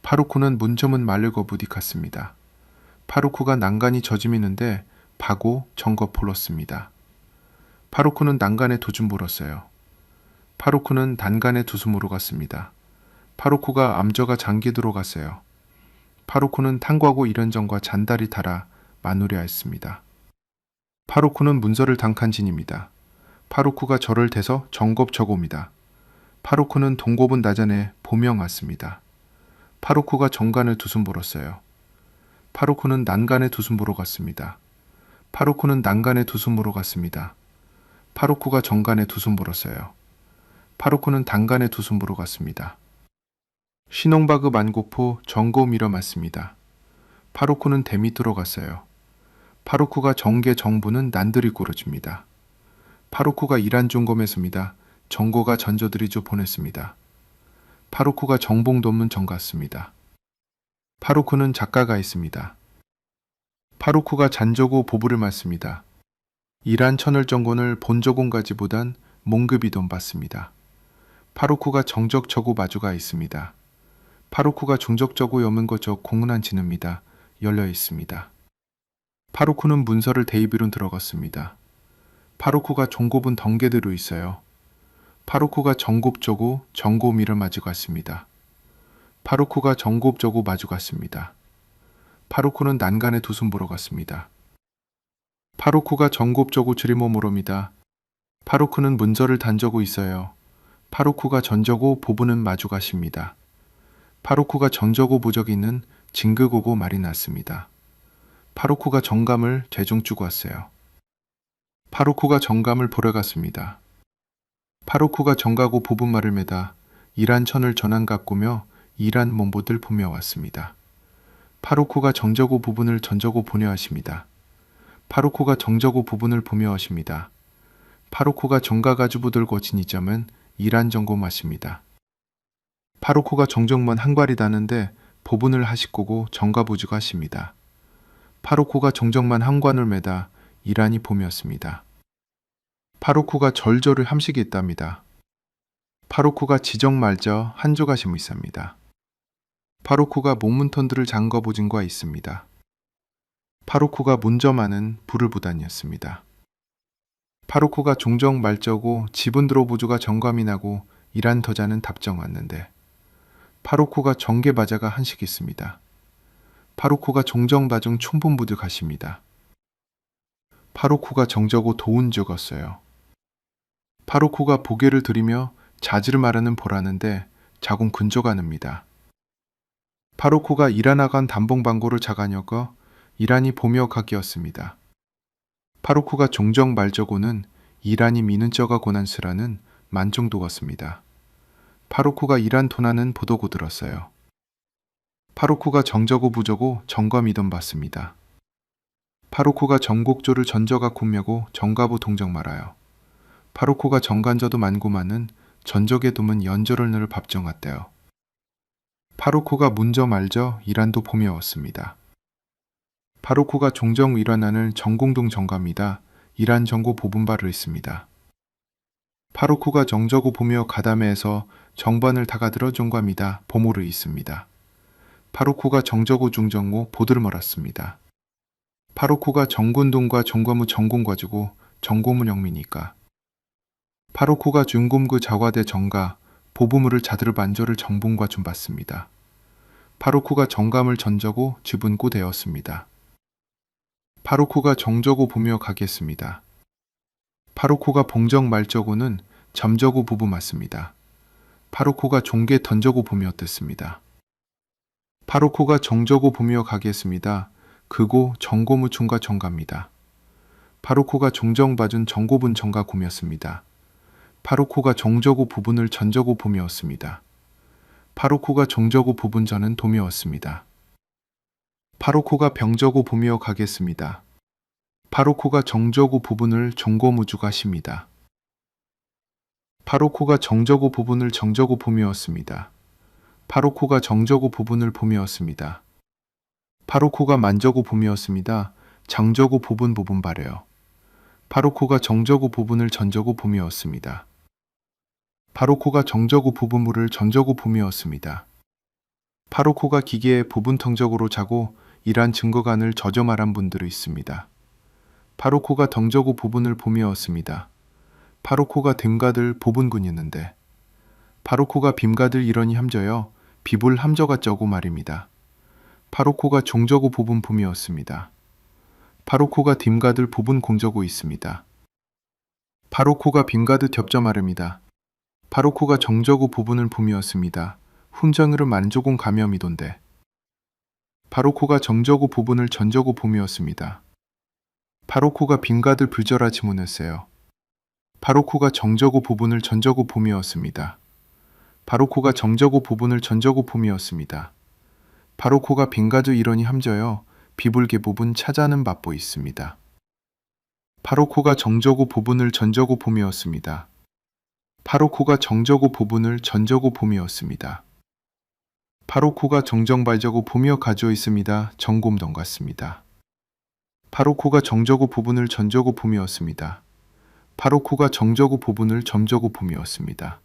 파루쿠는 문점은 말르고 부디갔습니다. 파루쿠가 난간이 저지미는데 바고 정거 풀었습니다. 파루쿠는 난간에 두줌 불었어요. 파루쿠는 단간에 두숨으로 갔습니다. 파루쿠가 암저가 장기 들어갔어요. 파루쿠는 탕과고 이런정과 잔다리 달아 마누리하였습니다. 파루쿠는 문서를 당칸진입니다. 파루쿠가 저를 대서 정겁적옵니다. 파루쿠는 동곱은 나전에 보명 왔습니다. 파루쿠가 정간을 두숨 불었어요. 파루쿠는 난간에 두숨 불어 갔습니다. 파루쿠는 난간에 두숨 불어 갔습니다. 파루쿠가 정간에 두숨 불었어요. 파루쿠는 단간에 두숨 불어 갔습니다. 신홍바그 만고포 정고 밀어 맞습니다. 파루쿠는 댐이 들어갔어요. 파루쿠가 정계 정부는 난들이 꾸러집니다. 파루쿠가 이란 중검했습니다. 정고가 전저들이죠 보냈습니다. 파루쿠가 정봉돈문 정갔습니다. 파루쿠는 작가가 있습니다. 파루쿠가 잔저고 보부를 맞습니다. 이란 천을정곤을 본저공가지보단 몽급이 돈 받습니다. 파루쿠가 정적저고 마주가 있습니다. 파루쿠가 중적저고 여문거저 공은한 지릅니다. 열려 있습니다. 파루쿠는 문서를 대입이론 들어갔습니다. 파루쿠가 종곱은 덩게대로 있어요. 파루쿠가 정곱저고 정고미를 마주 갔습니다. 파루쿠가 정곱저고 마주 갔습니다. 파루쿠는 난간에 두숨 보러 갔습니다. 파루쿠가 정곱저고 지리모모로입니다. 파루쿠는 문서를 단저고 있어요. 파루쿠가 전저고 보부는 마주 가십니다. 파루쿠가 전저고 부적이 있는 징그고고 말이 났습니다. 파루쿠가 정감을 재중 주고 왔어요. 파루쿠가 정감을 보러 갔습니다. 파루쿠가 정가고 보분 말을 매다 이란 천을 전한 가꾸며 이란 몸보들 보며 왔습니다. 파루쿠가 정저고 부분을 전저고 보려 하십니다. 파루쿠가 정저고 부분을 보며 하십니다. 파루쿠가 정가가주부들고 진이점은 이란 정고 마십니다. 파루쿠가 정정만 한괄이 다는데 보분을 하시고고 정가부주가 하십니다. 파루쿠가 정정만 한관을 매다 이란이 봄이었습니다. 파루쿠가 절저를 함식이 있답니다. 파루쿠가 지정말저 한조가시무 있습니다. 파루쿠가 목문톤들을 장거보진과 있습니다. 파루쿠가 문점하는 불을 부단이었습니다. 파루쿠가 종정 말저고 지분드로 부주가 정감이 나고 이란 더자는 답정 왔는데 파루쿠가 정계 바자가 한식 있습니다. 파루쿠가 종정 바중 춘분부주 가십니다. 파루쿠가 정저고 도운 적었어요. 파루쿠가 보게를 들이며 자지를 말하는 보라는데 자궁 근조가납니다. 파루쿠가 이란아간 단봉방고를 자가녀거 이란이 보며 가기였습니다. 파루쿠가 종정 말저고는 이란이 미는 쩌가 고난스라는 만종도갔습니다. 파루쿠가 이란 토나는 보도고 들었어요. 파루쿠가 정저고 부저고 정검이던 받습니다. 파루쿠가 정곡조를 전저가 굽며고 정가부 동정 말아요. 파루쿠가 정간저도 만고마는 전적에 두면 연저를 늘 밥정왔대요. 파루쿠가 문저 말저 이란도 보며 왔습니다. 파루쿠가 종정 일환안을 정공동 정가입니다. 이란 정고 보분바를 있습니다. 파루쿠가 정저고 보며 가담에에서 정반을 다가들어 종과입니다. 보모를 있습니다. 파루쿠가 정저고 중정모 보드를 멀었습니다. 파루쿠가 정군동과 정과무 정공 가지고 정고문 영미니까. 파루쿠가 중곰그 자과대 정가 보부물을 자들 반저를 정분과 좀 받습니다. 파루쿠가 정감을 전저고 지분고 되었습니다. 파루쿠가 정저고 보며 가겠습니다. 파루쿠가 봉정 말저고는 잠저고 부부 맞습니다. 파루쿠가 종계 던저고 보며 어땠습니다. 파루쿠가 정저고 보며 가겠습니다. 그고 정고무충과 정가입니다. 파루쿠가 종정봐준 정고분 정가 고였습니다. 파루쿠가 정저고 부분을 전저고 보며왔습니다. 파루쿠가 정저고 부분 저는 도며왔습니다. 파루쿠가 병저고 보며 가겠습니다. 파루쿠가 정저고 부분을 정고무주가 십니다. 파루쿠가 정저고 부분을 정저고 보며왔습니다. 파루쿠가 정저고 부분을 보며왔습니다. 파루쿠가 만저고 보며왔습니다. 장저고 부분 바래요. 파루쿠가 정저고 부분을 전저고 보며왔습니다. 파루코가 정저구 부분물을 전저구 봄이었습니다. 파루코가 기계에 부분텅적으로 자고 이란 증거관을 저저 말한 분들이 있습니다. 파루코가 덩저구 부분을 봄이었습니다. 파루코가 됨가들 보분군이었는데 파루코가 빔가들 이러니 함저여 비불 함저가 쩌고 말입니다. 파루코가 종저구 부분 봄이었습니다. 파루코가 딤가들 부분 공저구 있습니다. 파루코가 빔가드 겹저 말입니다. 파루코가 정저구 부분을 봄이었습니다. 훈정으로 만조공 감염이던데 파루코가 정저구 부분을 전저구 봄이었습니다. 파루코가 빔가들 불절하 지문했어요. 파루코가 정저구 부분을 전저구 봄이었습니다. 파루코가 정저구 부분을 전저구 봄이었습니다. 파루코가 빙가드 이러니 함저여 비불개 부분 차자는 맛보 있습니다. 파루코가 정저구 부분을 전저구 봄이었습니다. 파루코가 정저구 부분을 전저구 봄이었습니다. 파루코가 정정발저구 봄이어 가져 있습니다. 정곰동 같습니다. 파루코가 정저구 부분을 전저구 봄이었습니다. 파루코가 정저구 부분을 점저구 봄이었습니다.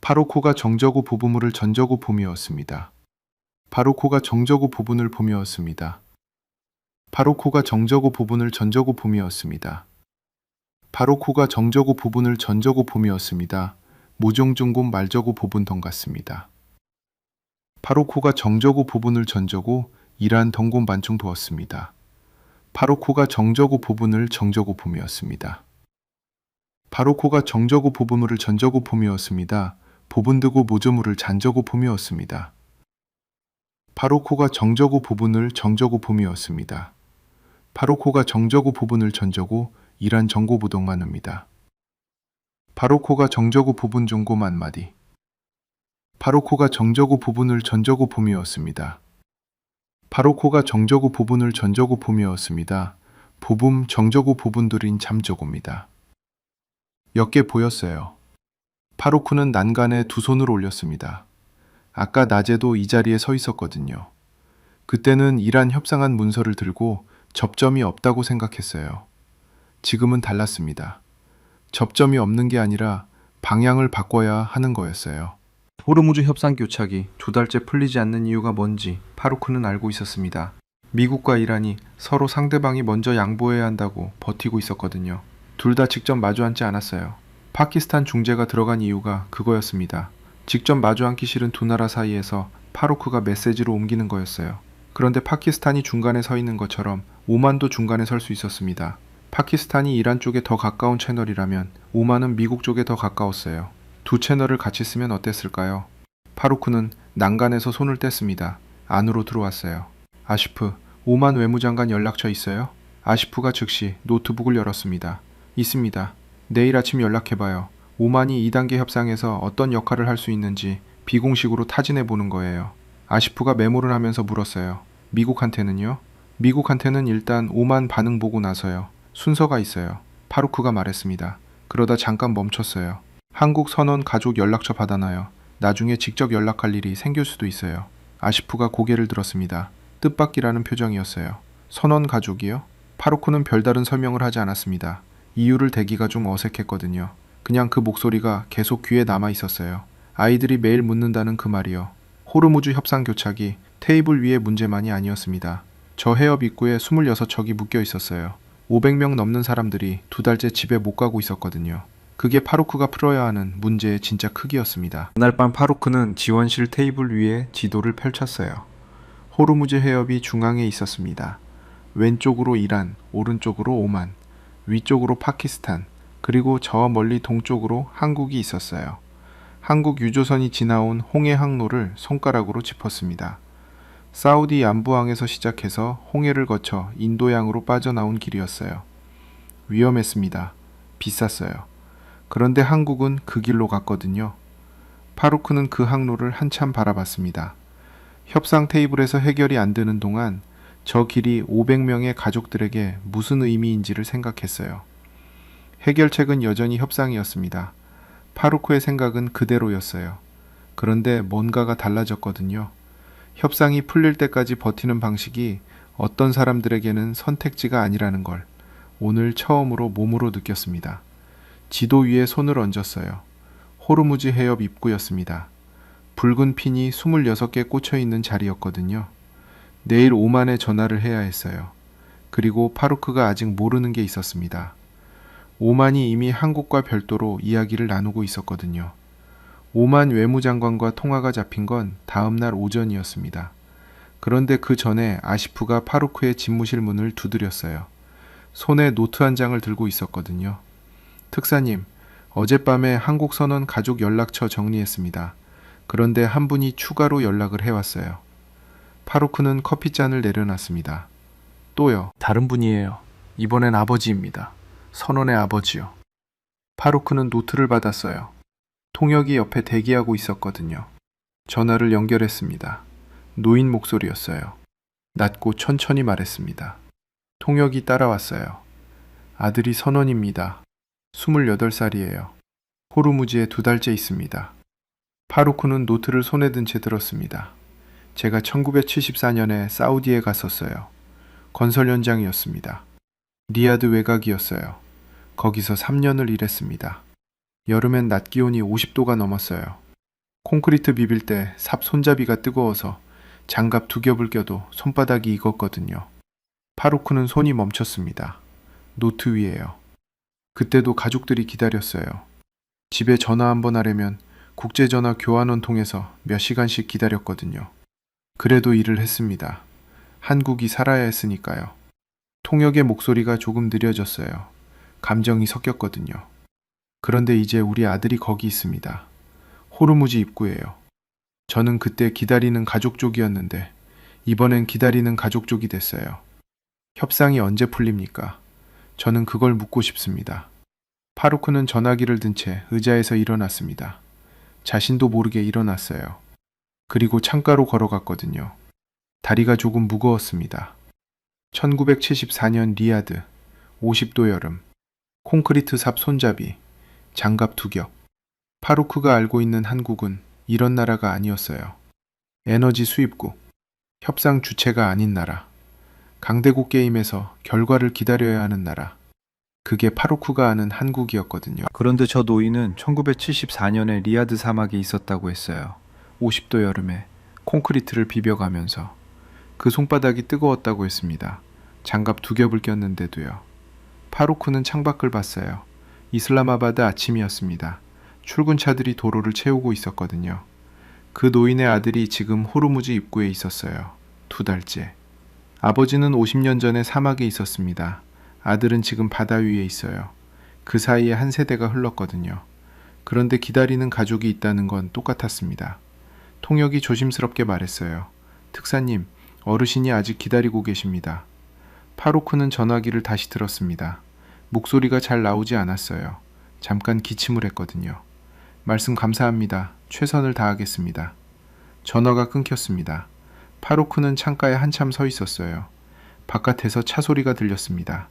파루코가 정저구 부분을 전저구 봄이었습니다. 파루코가 정저구 부분을 봄이었습니다. 파루코가 정저구 부분을 전저구 봄이었습니다. 파루코가 정저구 부분을 전저구 봄이었습니다. 모종중곰 말저구 부분동 같습니다. 파루코가 정저구 부분을 전저구 이란 덩곰 반충 두었습니다. 파루코가 정저구 부분을 정저구 봄이었습니다. 파루코가 정저구 부분을 전저구 봄이었습니다. 부분드고 모조물을 잔저구 봄이었습니다. 파루코가 정저구 부분을 정저구 봄이었습니다. 파루코가 정저구 부분을 전저구 이란 정고부동만입니다. 파루코가 정저구 부분 종고 만마디 파루코가 정저구 부분을 전저구 봄이었습니다. 파루코가 정저구 부분을 전저구 봄이었습니다. 부분 정저구 부분들인 잠저구입니다. 옅게 보였어요. 파루코는 난간에 두 손을 올렸습니다. 아까 낮에도 이 자리에 서 있었거든요. 그때는 이란 협상한 문서를 들고 접점이 없다고 생각했어요. 지금은 달랐습니다. 접점이 없는 게 아니라 방향을 바꿔야 하는 거였어요. 호르무즈 협상 교착이 두 달째 풀리지 않는 이유가 뭔지 파루크는 알고 있었습니다. 미국과 이란이 서로 상대방이 먼저 양보해야 한다고 버티고 있었거든요. 둘 다 직접 마주 앉지 않았어요. 파키스탄 중재가 들어간 이유가 그거였습니다. 직접 마주 앉기 싫은 두 나라 사이에서 파루크가 메시지로 옮기는 거였어요. 그런데 파키스탄이 중간에 서 있는 것처럼 오만도 중간에 설 수 있었습니다. 파키스탄이 이란 쪽에 더 가까운 채널이라면 오만은 미국 쪽에 더 가까웠어요. 두 채널을 같이 쓰면 어땠을까요? 파루크는 난간에서 손을 뗐습니다. 안으로 들어왔어요. 아시프, 오만 외무장관 연락처 있어요? 아시프가 즉시 노트북을 열었습니다. 있습니다. 내일 아침 연락해봐요. 오만이 2단계 협상에서 어떤 역할을 할 수 있는지 비공식으로 타진해보는 거예요. 아시프가 메모를 하면서 물었어요. 미국한테는요? 미국한테는 일단 오만 반응 보고 나서요. 순서가 있어요. 파루크가 말했습니다. 그러다 잠깐 멈췄어요. 한국 선원 가족 연락처 받아놔요. 나중에 직접 연락할 일이 생길 수도 있어요. 아시프가 고개를 들었습니다. 뜻밖이라는 표정이었어요. 선원 가족이요? 파루크는 별다른 설명을 하지 않았습니다. 이유를 대기가 좀 어색했거든요. 그냥 그 목소리가 계속 귀에 남아 있었어요. 아이들이 매일 묻는다는 그 말이요. 호르무즈 협상 교착이 테이블 위의 문제만이 아니었습니다. 저 해협 입구에 26척이 묶여 있었어요. 500명 넘는 사람들이 두 달째 집에 못 가고 있었거든요. 그게 파루크가 풀어야 하는 문제의 진짜 크기였습니다. 그날 밤 파루크는 지원실 테이블 위에 지도를 펼쳤어요. 호르무즈 해협이 중앙에 있었습니다. 왼쪽으로 이란, 오른쪽으로 오만, 위쪽으로 파키스탄, 그리고 저 멀리 동쪽으로 한국이 있었어요. 한국 유조선이 지나온 홍해 항로를 손가락으로 짚었습니다. 사우디 얀부항에서 시작해서 홍해를 거쳐 인도양으로 빠져나온 길이었어요. 위험했습니다. 비쌌어요. 그런데 한국은 그 길로 갔거든요. 파루크는 그 항로를 한참 바라봤습니다. 협상 테이블에서 해결이 안 되는 동안 저 길이 500명의 가족들에게 무슨 의미인지를 생각했어요. 해결책은 여전히 협상이었습니다. 파루크의 생각은 그대로였어요. 그런데 뭔가가 달라졌거든요. 협상이 풀릴 때까지 버티는 방식이 어떤 사람들에게는 선택지가 아니라는 걸 오늘 처음으로 몸으로 느꼈습니다. 지도 위에 손을 얹었어요. 호르무즈 해협 입구였습니다. 붉은 핀이 26개 꽂혀 있는 자리였거든요. 내일 오만에 전화를 해야 했어요. 그리고 파루크가 아직 모르는 게 있었습니다. 오만이 이미 한국과 별도로 이야기를 나누고 있었거든요. 오만 외무장관과 통화가 잡힌 건 다음 날 오전이었습니다. 그런데 그 전에 아시프가 파루크의 집무실 문을 두드렸어요. 손에 노트 한 장을 들고 있었거든요. 특사님, 어젯밤에 한국선원 가족 연락처 정리했습니다. 그런데 한 분이 추가로 연락을 해왔어요. 파루크는 커피잔을 내려놨습니다. 또요. 다른 분이에요. 이번엔 아버지입니다. 선원의 아버지요. 파루크는 노트를 받았어요. 통역이 옆에 대기하고 있었거든요. 전화를 연결했습니다. 노인 목소리였어요. 낮고 천천히 말했습니다. 통역이 따라왔어요. 아들이 선원입니다. 28살이에요. 호르무즈에 2달째 있습니다. 파루크는 노트를 손에 든 채 들었습니다. 제가 1974년에 사우디에 갔었어요. 건설 현장이었습니다. 리야드 외곽이었어요. 거기서 3년을 일했습니다. 여름엔 낮 기온이 50도가 넘었어요. 콘크리트 비빌 때 삽 손잡이가 뜨거워서 장갑 2겹을 껴도 손바닥이 익었거든요. 파루크는 손이 멈췄습니다. 노트 위에요. 그때도 가족들이 기다렸어요. 집에 전화 한번 하려면 국제전화 교환원 통해서 몇 시간씩 기다렸거든요. 그래도 일을 했습니다. 한국이 살아야 했으니까요. 통역의 목소리가 조금 느려졌어요. 감정이 섞였거든요. 그런데 이제 우리 아들이 거기 있습니다. 호르무즈 입구예요. 저는 그때 기다리는 가족족이었는데 이번엔 기다리는 가족족이 됐어요. 협상이 언제 풀립니까? 저는 그걸 묻고 싶습니다. 파루크는 전화기를 든 채 의자에서 일어났습니다. 자신도 모르게 일어났어요. 그리고 창가로 걸어갔거든요. 다리가 조금 무거웠습니다. 1974년 리야드, 50도 여름, 콘크리트 삽 손잡이, 장갑 2겹. 파루크가 알고 있는 한국은 이런 나라가 아니었어요. 에너지 수입국, 협상 주체가 아닌 나라, 강대국 게임에서 결과를 기다려야 하는 나라. 그게 파루크가 아는 한국이었거든요. 그런데 저 노인은 1974년에 리야드 사막에 있었다고 했어요. 50도 여름에 콘크리트를 비벼가면서. 그 손바닥이 뜨거웠다고 했습니다. 장갑 2겹을 꼈는데도요. 파루크는 창밖을 봤어요. 이슬라마바드 아침이었습니다. 출근차들이 도로를 채우고 있었거든요. 그 노인의 아들이 지금 호르무즈 입구에 있었어요. 2달째. 아버지는 50년 전에 사막에 있었습니다. 아들은 지금 바다 위에 있어요. 그 사이에 한 세대가 흘렀거든요. 그런데 기다리는 가족이 있다는 건 똑같았습니다. 통역이 조심스럽게 말했어요. 특사님, 어르신이 아직 기다리고 계십니다. 파루크는 전화기를 다시 들었습니다. 목소리가 잘 나오지 않았어요. 잠깐 기침을 했거든요. 말씀 감사합니다. 최선을 다하겠습니다. 전화가 끊겼습니다. 파루크는 창가에 한참 서 있었어요. 바깥에서 차 소리가 들렸습니다.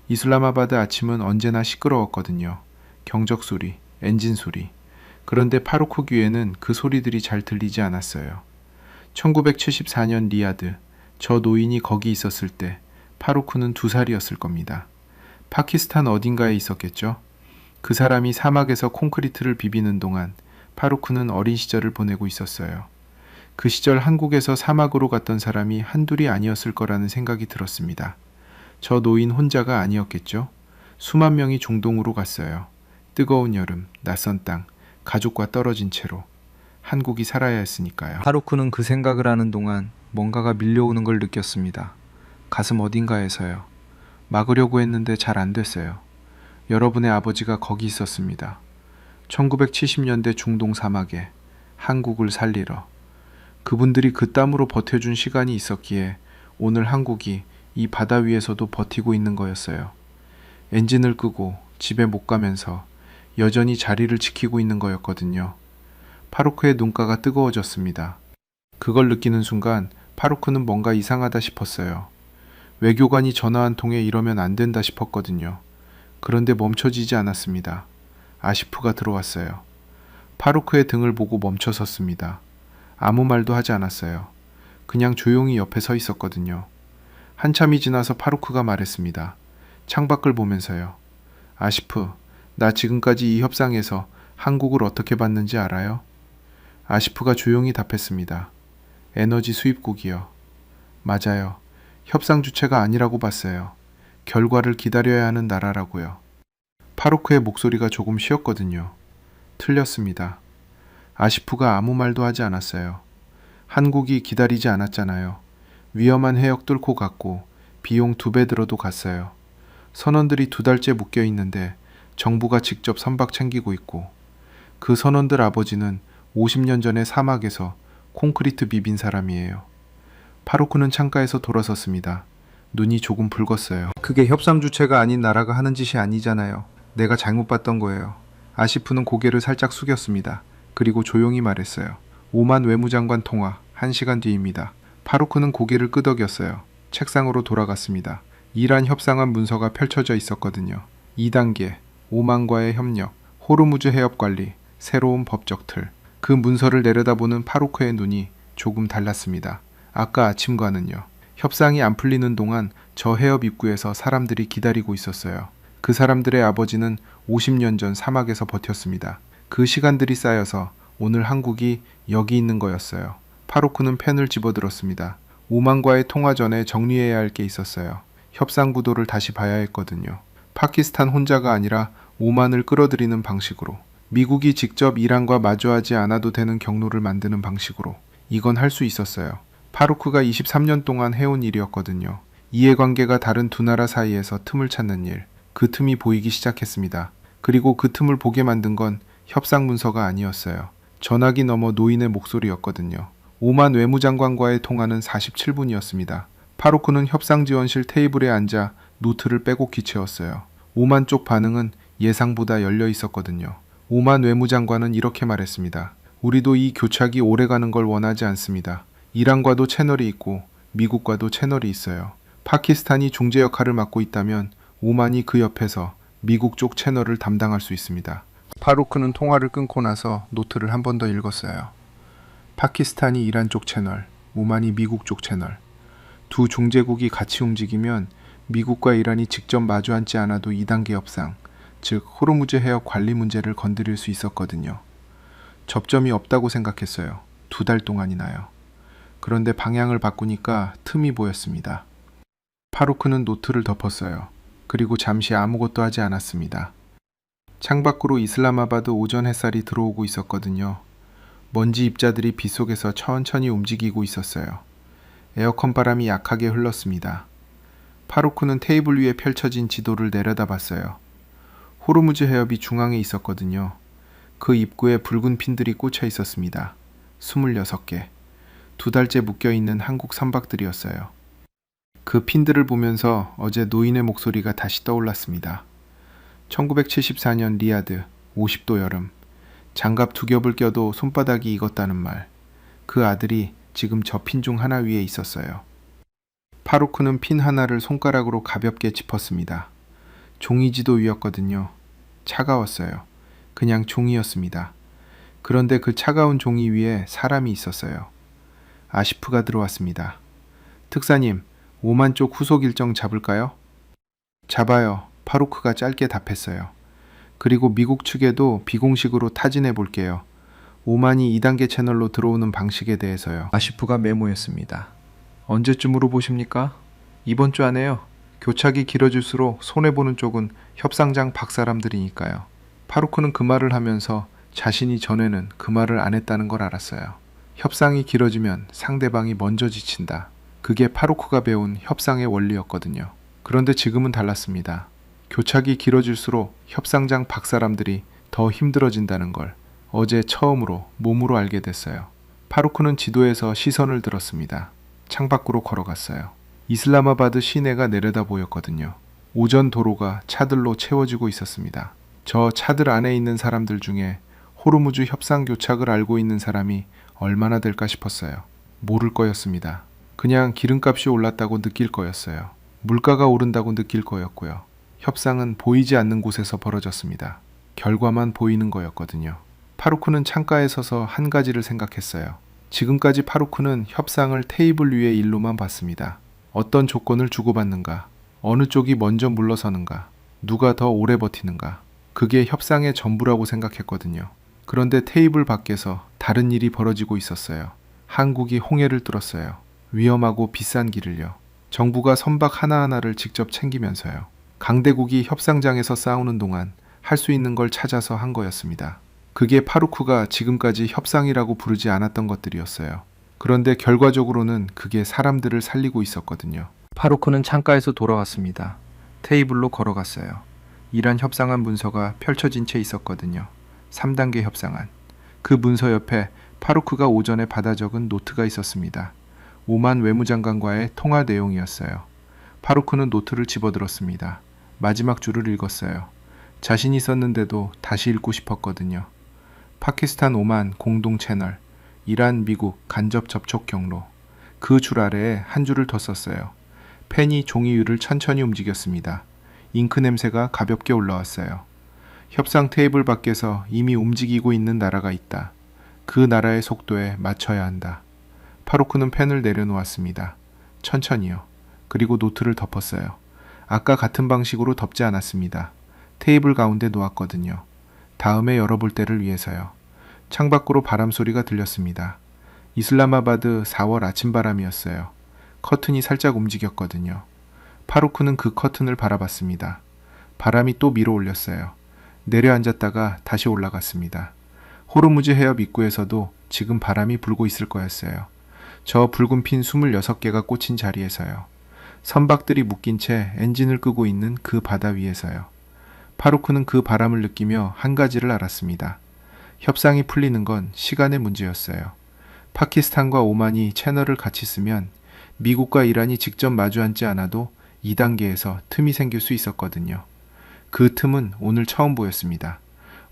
이슬라마바드 아침은 언제나 시끄러웠거든요. 경적 소리, 엔진 소리. 그런데 파루크 귀에는 그 소리들이 잘 들리지 않았어요. 1974년 리야드, 저 노인이 거기 있었을 때 파루크는 2살이었을 겁니다. 파키스탄 어딘가에 있었겠죠? 그 사람이 사막에서 콘크리트를 비비는 동안 파루크는 어린 시절을 보내고 있었어요. 그 시절 한국에서 사막으로 갔던 사람이 한둘이 아니었을 거라는 생각이 들었습니다. 저 노인 혼자가 아니었겠죠? 수만 명이 중동으로 갔어요. 뜨거운 여름, 낯선 땅, 가족과 떨어진 채로. 한국이 살아야 했으니까요. 파루크는 그 생각을 하는 동안 뭔가가 밀려오는 걸 느꼈습니다. 가슴 어딘가에서요. 막으려고 했는데 잘 안 됐어요. 여러분의 아버지가 거기 있었습니다. 1970년대 중동 사막에 한국을 살리러. 그분들이 그 땀으로 버텨준 시간이 있었기에 오늘 한국이 이 바다 위에서도 버티고 있는 거였어요. 엔진을 끄고 집에 못 가면서 여전히 자리를 지키고 있는 거였거든요. 파루크의 눈가가 뜨거워졌습니다. 그걸 느끼는 순간 파루크는 뭔가 이상하다 싶었어요. 외교관이 전화 한 통에 이러면 안 된다 싶었거든요. 그런데 멈춰지지 않았습니다. 아시프가 들어왔어요. 파루크의 등을 보고 멈춰 섰습니다. 아무 말도 하지 않았어요. 그냥 조용히 옆에 서 있었거든요. 한참이 지나서 파루크가 말했습니다. 창밖을 보면서요. 아시프, 나 지금까지 이 협상에서 한국을 어떻게 봤는지 알아요? 아시프가 조용히 답했습니다. 에너지 수입국이요. 맞아요. 협상 주체가 아니라고 봤어요. 결과를 기다려야 하는 나라라고요. 파루크의 목소리가 조금 쉬었거든요. 틀렸습니다. 아시프가 아무 말도 하지 않았어요. 한국이 기다리지 않았잖아요. 위험한 해역 뚫고 갔고 비용 2배 들어도 갔어요. 선원들이 2달째 묶여 있는데 정부가 직접 선박 챙기고 있고 그 선원들 아버지는 50년 전에 사막에서 콘크리트 비빈 사람이에요. 파루크는 창가에서 돌아섰습니다. 눈이 조금 붉었어요. 그게 협상 주체가 아닌 나라가 하는 짓이 아니잖아요. 내가 잘못 봤던 거예요. 아시프는 고개를 살짝 숙였습니다. 그리고 조용히 말했어요. 오만 외무장관 통화 1시간 뒤입니다. 파루크는 고개를 끄덕였어요. 책상으로 돌아갔습니다. 이란 협상안 문서가 펼쳐져 있었거든요. 2단계, 오만과의 협력, 호르무즈 해협 관리, 새로운 법적 틀. 그 문서를 내려다보는 파루크의 눈이 조금 달랐습니다. 아까 아침과는요. 협상이 안 풀리는 동안 저 해협 입구에서 사람들이 기다리고 있었어요. 그 사람들의 아버지는 50년 전 사막에서 버텼습니다. 그 시간들이 쌓여서 오늘 한국이 여기 있는 거였어요. 파루크는 펜을 집어들었습니다. 오만과의 통화 전에 정리해야 할 게 있었어요. 협상 구도를 다시 봐야 했거든요. 파키스탄 혼자가 아니라 오만을 끌어들이는 방식으로. 미국이 직접 이란과 마주하지 않아도 되는 경로를 만드는 방식으로. 이건 할 수 있었어요. 파루크가 23년 동안 해온 일이었거든요. 이해관계가 다른 두 나라 사이에서 틈을 찾는 일. 그 틈이 보이기 시작했습니다. 그리고 그 틈을 보게 만든 건 협상 문서가 아니었어요. 전화기 너머 노인의 목소리였거든요. 오만 외무장관과의 통화는 47분이었습니다. 파루크는 협상지원실 테이블에 앉아 노트를 빼곡히 채웠어요. 오만 쪽 반응은 예상보다 열려 있었거든요. 오만 외무장관은 이렇게 말했습니다. 우리도 이 교착이 오래가는 걸 원하지 않습니다. 이란과도 채널이 있고 미국과도 채널이 있어요. 파키스탄이 중재 역할을 맡고 있다면 오만이 그 옆에서 미국 쪽 채널을 담당할 수 있습니다. 파루크는 통화를 끊고 나서 노트를 한 번 더 읽었어요. 파키스탄이 이란 쪽 채널, 오만이 미국 쪽 채널. 두 중재국이 같이 움직이면 미국과 이란이 직접 마주 앉지 않아도 2단계 협상, 즉 호르무즈 해협 관리 문제를 건드릴 수 있었거든요. 접점이 없다고 생각했어요. 2달 동안이나요. 그런데 방향을 바꾸니까 틈이 보였습니다. 파루크는 노트를 덮었어요. 그리고 잠시 아무것도 하지 않았습니다. 창밖으로 이슬라마바드 오전 햇살이 들어오고 있었거든요. 먼지 입자들이 빗속에서 천천히 움직이고 있었어요. 에어컨 바람이 약하게 흘렀습니다. 파루크는 테이블 위에 펼쳐진 지도를 내려다봤어요. 호르무즈 해협이 중앙에 있었거든요. 그 입구에 붉은 핀들이 꽂혀 있었습니다. 26개. 2달째 묶여있는 한국 선박들이었어요. 그 핀들을 보면서 어제 노인의 목소리가 다시 떠올랐습니다. 1974년 리야드, 50도 여름. 장갑 2겹을 껴도 손바닥이 익었다는 말. 그 아들이 지금 저 핀 중 하나 위에 있었어요. 파루크는 핀 하나를 손가락으로 가볍게 짚었습니다. 종이지도 위였거든요. 차가웠어요. 그냥 종이였습니다. 그런데 그 차가운 종이 위에 사람이 있었어요. 아시프가 들어왔습니다. 특사님, 오만 쪽 후속 일정 잡을까요? 잡아요. 파루크가 짧게 답했어요. 그리고 미국 측에도 비공식으로 타진해 볼게요. 오만이 2단계 채널로 들어오는 방식에 대해서요. 아시프가 메모했습니다. 언제쯤으로 보십니까? 이번 주 안에요. 교착이 길어질수록 손해보는 쪽은 협상장 밖 사람들이니까요. 파루크는 그 말을 하면서 자신이 전에는 그 말을 안 했다는 걸 알았어요. 협상이 길어지면 상대방이 먼저 지친다. 그게 파루크가 배운 협상의 원리였거든요. 그런데 지금은 달랐습니다. 교착이 길어질수록 협상장 밖 사람들이 더 힘들어진다는 걸 어제 처음으로 몸으로 알게 됐어요. 파루크는 지도에서 시선을 들었습니다. 창밖으로 걸어갔어요. 이슬라마바드 시내가 내려다 보였거든요. 오전 도로가 차들로 채워지고 있었습니다. 저 차들 안에 있는 사람들 중에 호르무즈 협상 교착을 알고 있는 사람이 얼마나 될까 싶었어요. 모를 거였습니다. 그냥 기름값이 올랐다고 느낄 거였어요. 물가가 오른다고 느낄 거였고요. 협상은 보이지 않는 곳에서 벌어졌습니다. 결과만 보이는 거였거든요. 파루크는 창가에 서서 한 가지를 생각했어요. 지금까지 파루크는 협상을 테이블 위의 일로만 봤습니다. 어떤 조건을 주고받는가, 어느 쪽이 먼저 물러서는가, 누가 더 오래 버티는가. 그게 협상의 전부라고 생각했거든요. 그런데 테이블 밖에서 다른 일이 벌어지고 있었어요. 한국이 홍해를 뚫었어요. 위험하고 비싼 길을요. 정부가 선박 하나하나를 직접 챙기면서요. 강대국이 협상장에서 싸우는 동안 할 수 있는 걸 찾아서 한 거였습니다. 그게 파루크가 지금까지 협상이라고 부르지 않았던 것들이었어요. 그런데 결과적으로는 그게 사람들을 살리고 있었거든요. 파루크는 창가에서 돌아왔습니다. 테이블로 걸어갔어요. 이란 협상안 문서가 펼쳐진 채 있었거든요. 3단계 협상안. 그 문서 옆에 파루크가 오전에 받아 적은 노트가 있었습니다. 오만 외무장관과의 통화 내용이었어요. 파루크는 노트를 집어들었습니다. 마지막 줄을 읽었어요. 자신이 썼는데도 다시 읽고 싶었거든요. 파키스탄 오만 공동 채널, 이란 미국 간접 접촉 경로. 그 줄 아래에 한 줄을 더 썼어요. 펜이 종이 위를 천천히 움직였습니다. 잉크 냄새가 가볍게 올라왔어요. 협상 테이블 밖에서 이미 움직이고 있는 나라가 있다. 그 나라의 속도에 맞춰야 한다. 파루크는 펜을 내려놓았습니다. 천천히요. 그리고 노트를 덮었어요. 아까 같은 방식으로 덮지 않았습니다. 테이블 가운데 놓았거든요. 다음에 열어볼 때를 위해서요. 창밖으로 바람 소리가 들렸습니다. 이슬라마바드 4월 아침바람이었어요. 커튼이 살짝 움직였거든요. 파루크는 그 커튼을 바라봤습니다. 바람이 또 밀어 올렸어요. 내려앉았다가 다시 올라갔습니다. 호르무즈 해협 입구에서도 지금 바람이 불고 있을 거였어요. 저 붉은 핀 26개가 꽂힌 자리에서요. 선박들이 묶인 채 엔진을 끄고 있는 그 바다 위에서요. 파루크는 그 바람을 느끼며 한 가지를 알았습니다. 협상이 풀리는 건 시간의 문제였어요. 파키스탄과 오만이 채널을 같이 쓰면 미국과 이란이 직접 마주 앉지 않아도 2단계에서 틈이 생길 수 있었거든요. 그 틈은 오늘 처음 보였습니다.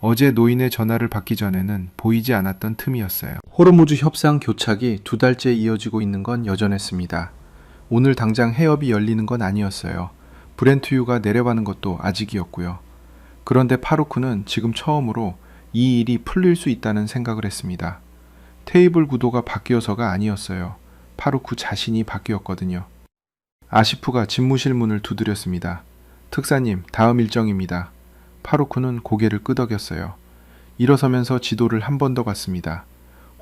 어제 노인의 전화를 받기 전에는 보이지 않았던 틈이었어요. 호르무즈 협상 교착이 2달째 이어지고 있는 건 여전했습니다. 오늘 당장 해협이 열리는 건 아니었어요. 브렌트유가 내려가는 것도 아직이었고요. 그런데 파루크는 지금 처음으로 이 일이 풀릴 수 있다는 생각을 했습니다. 테이블 구도가 바뀌어서가 아니었어요. 파루크 자신이 바뀌었거든요. 아시프가 집무실 문을 두드렸습니다. 특사님, 다음 일정입니다. 파루크는 고개를 끄덕였어요. 일어서면서 지도를 한 번 더 봤습니다.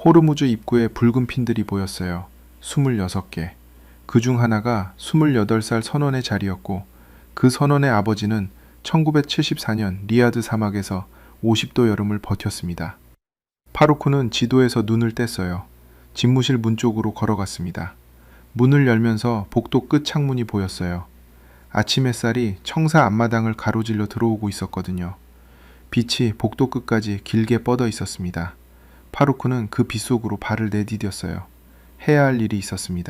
호르무즈 입구에 붉은 핀들이 보였어요. 26개. 그 중 하나가 28살 선원의 자리였고 그 선원의 아버지는 1974년 리야드 사막에서 50도 여름을 버텼습니다. 파루크는 지도에서 눈을 뗐어요. 집무실 문 쪽으로 걸어갔습니다. 문을 열면서 복도 끝 창문이 보였어요. 아침 햇살이 청사 앞마당을 가로질러 들어오고 있었거든요. 빛이 복도 끝까지 길게 뻗어 있었습니다. 파루크는 그 빛 속으로 발을 내디뎠어요. 해야 할 일이 있었습니다.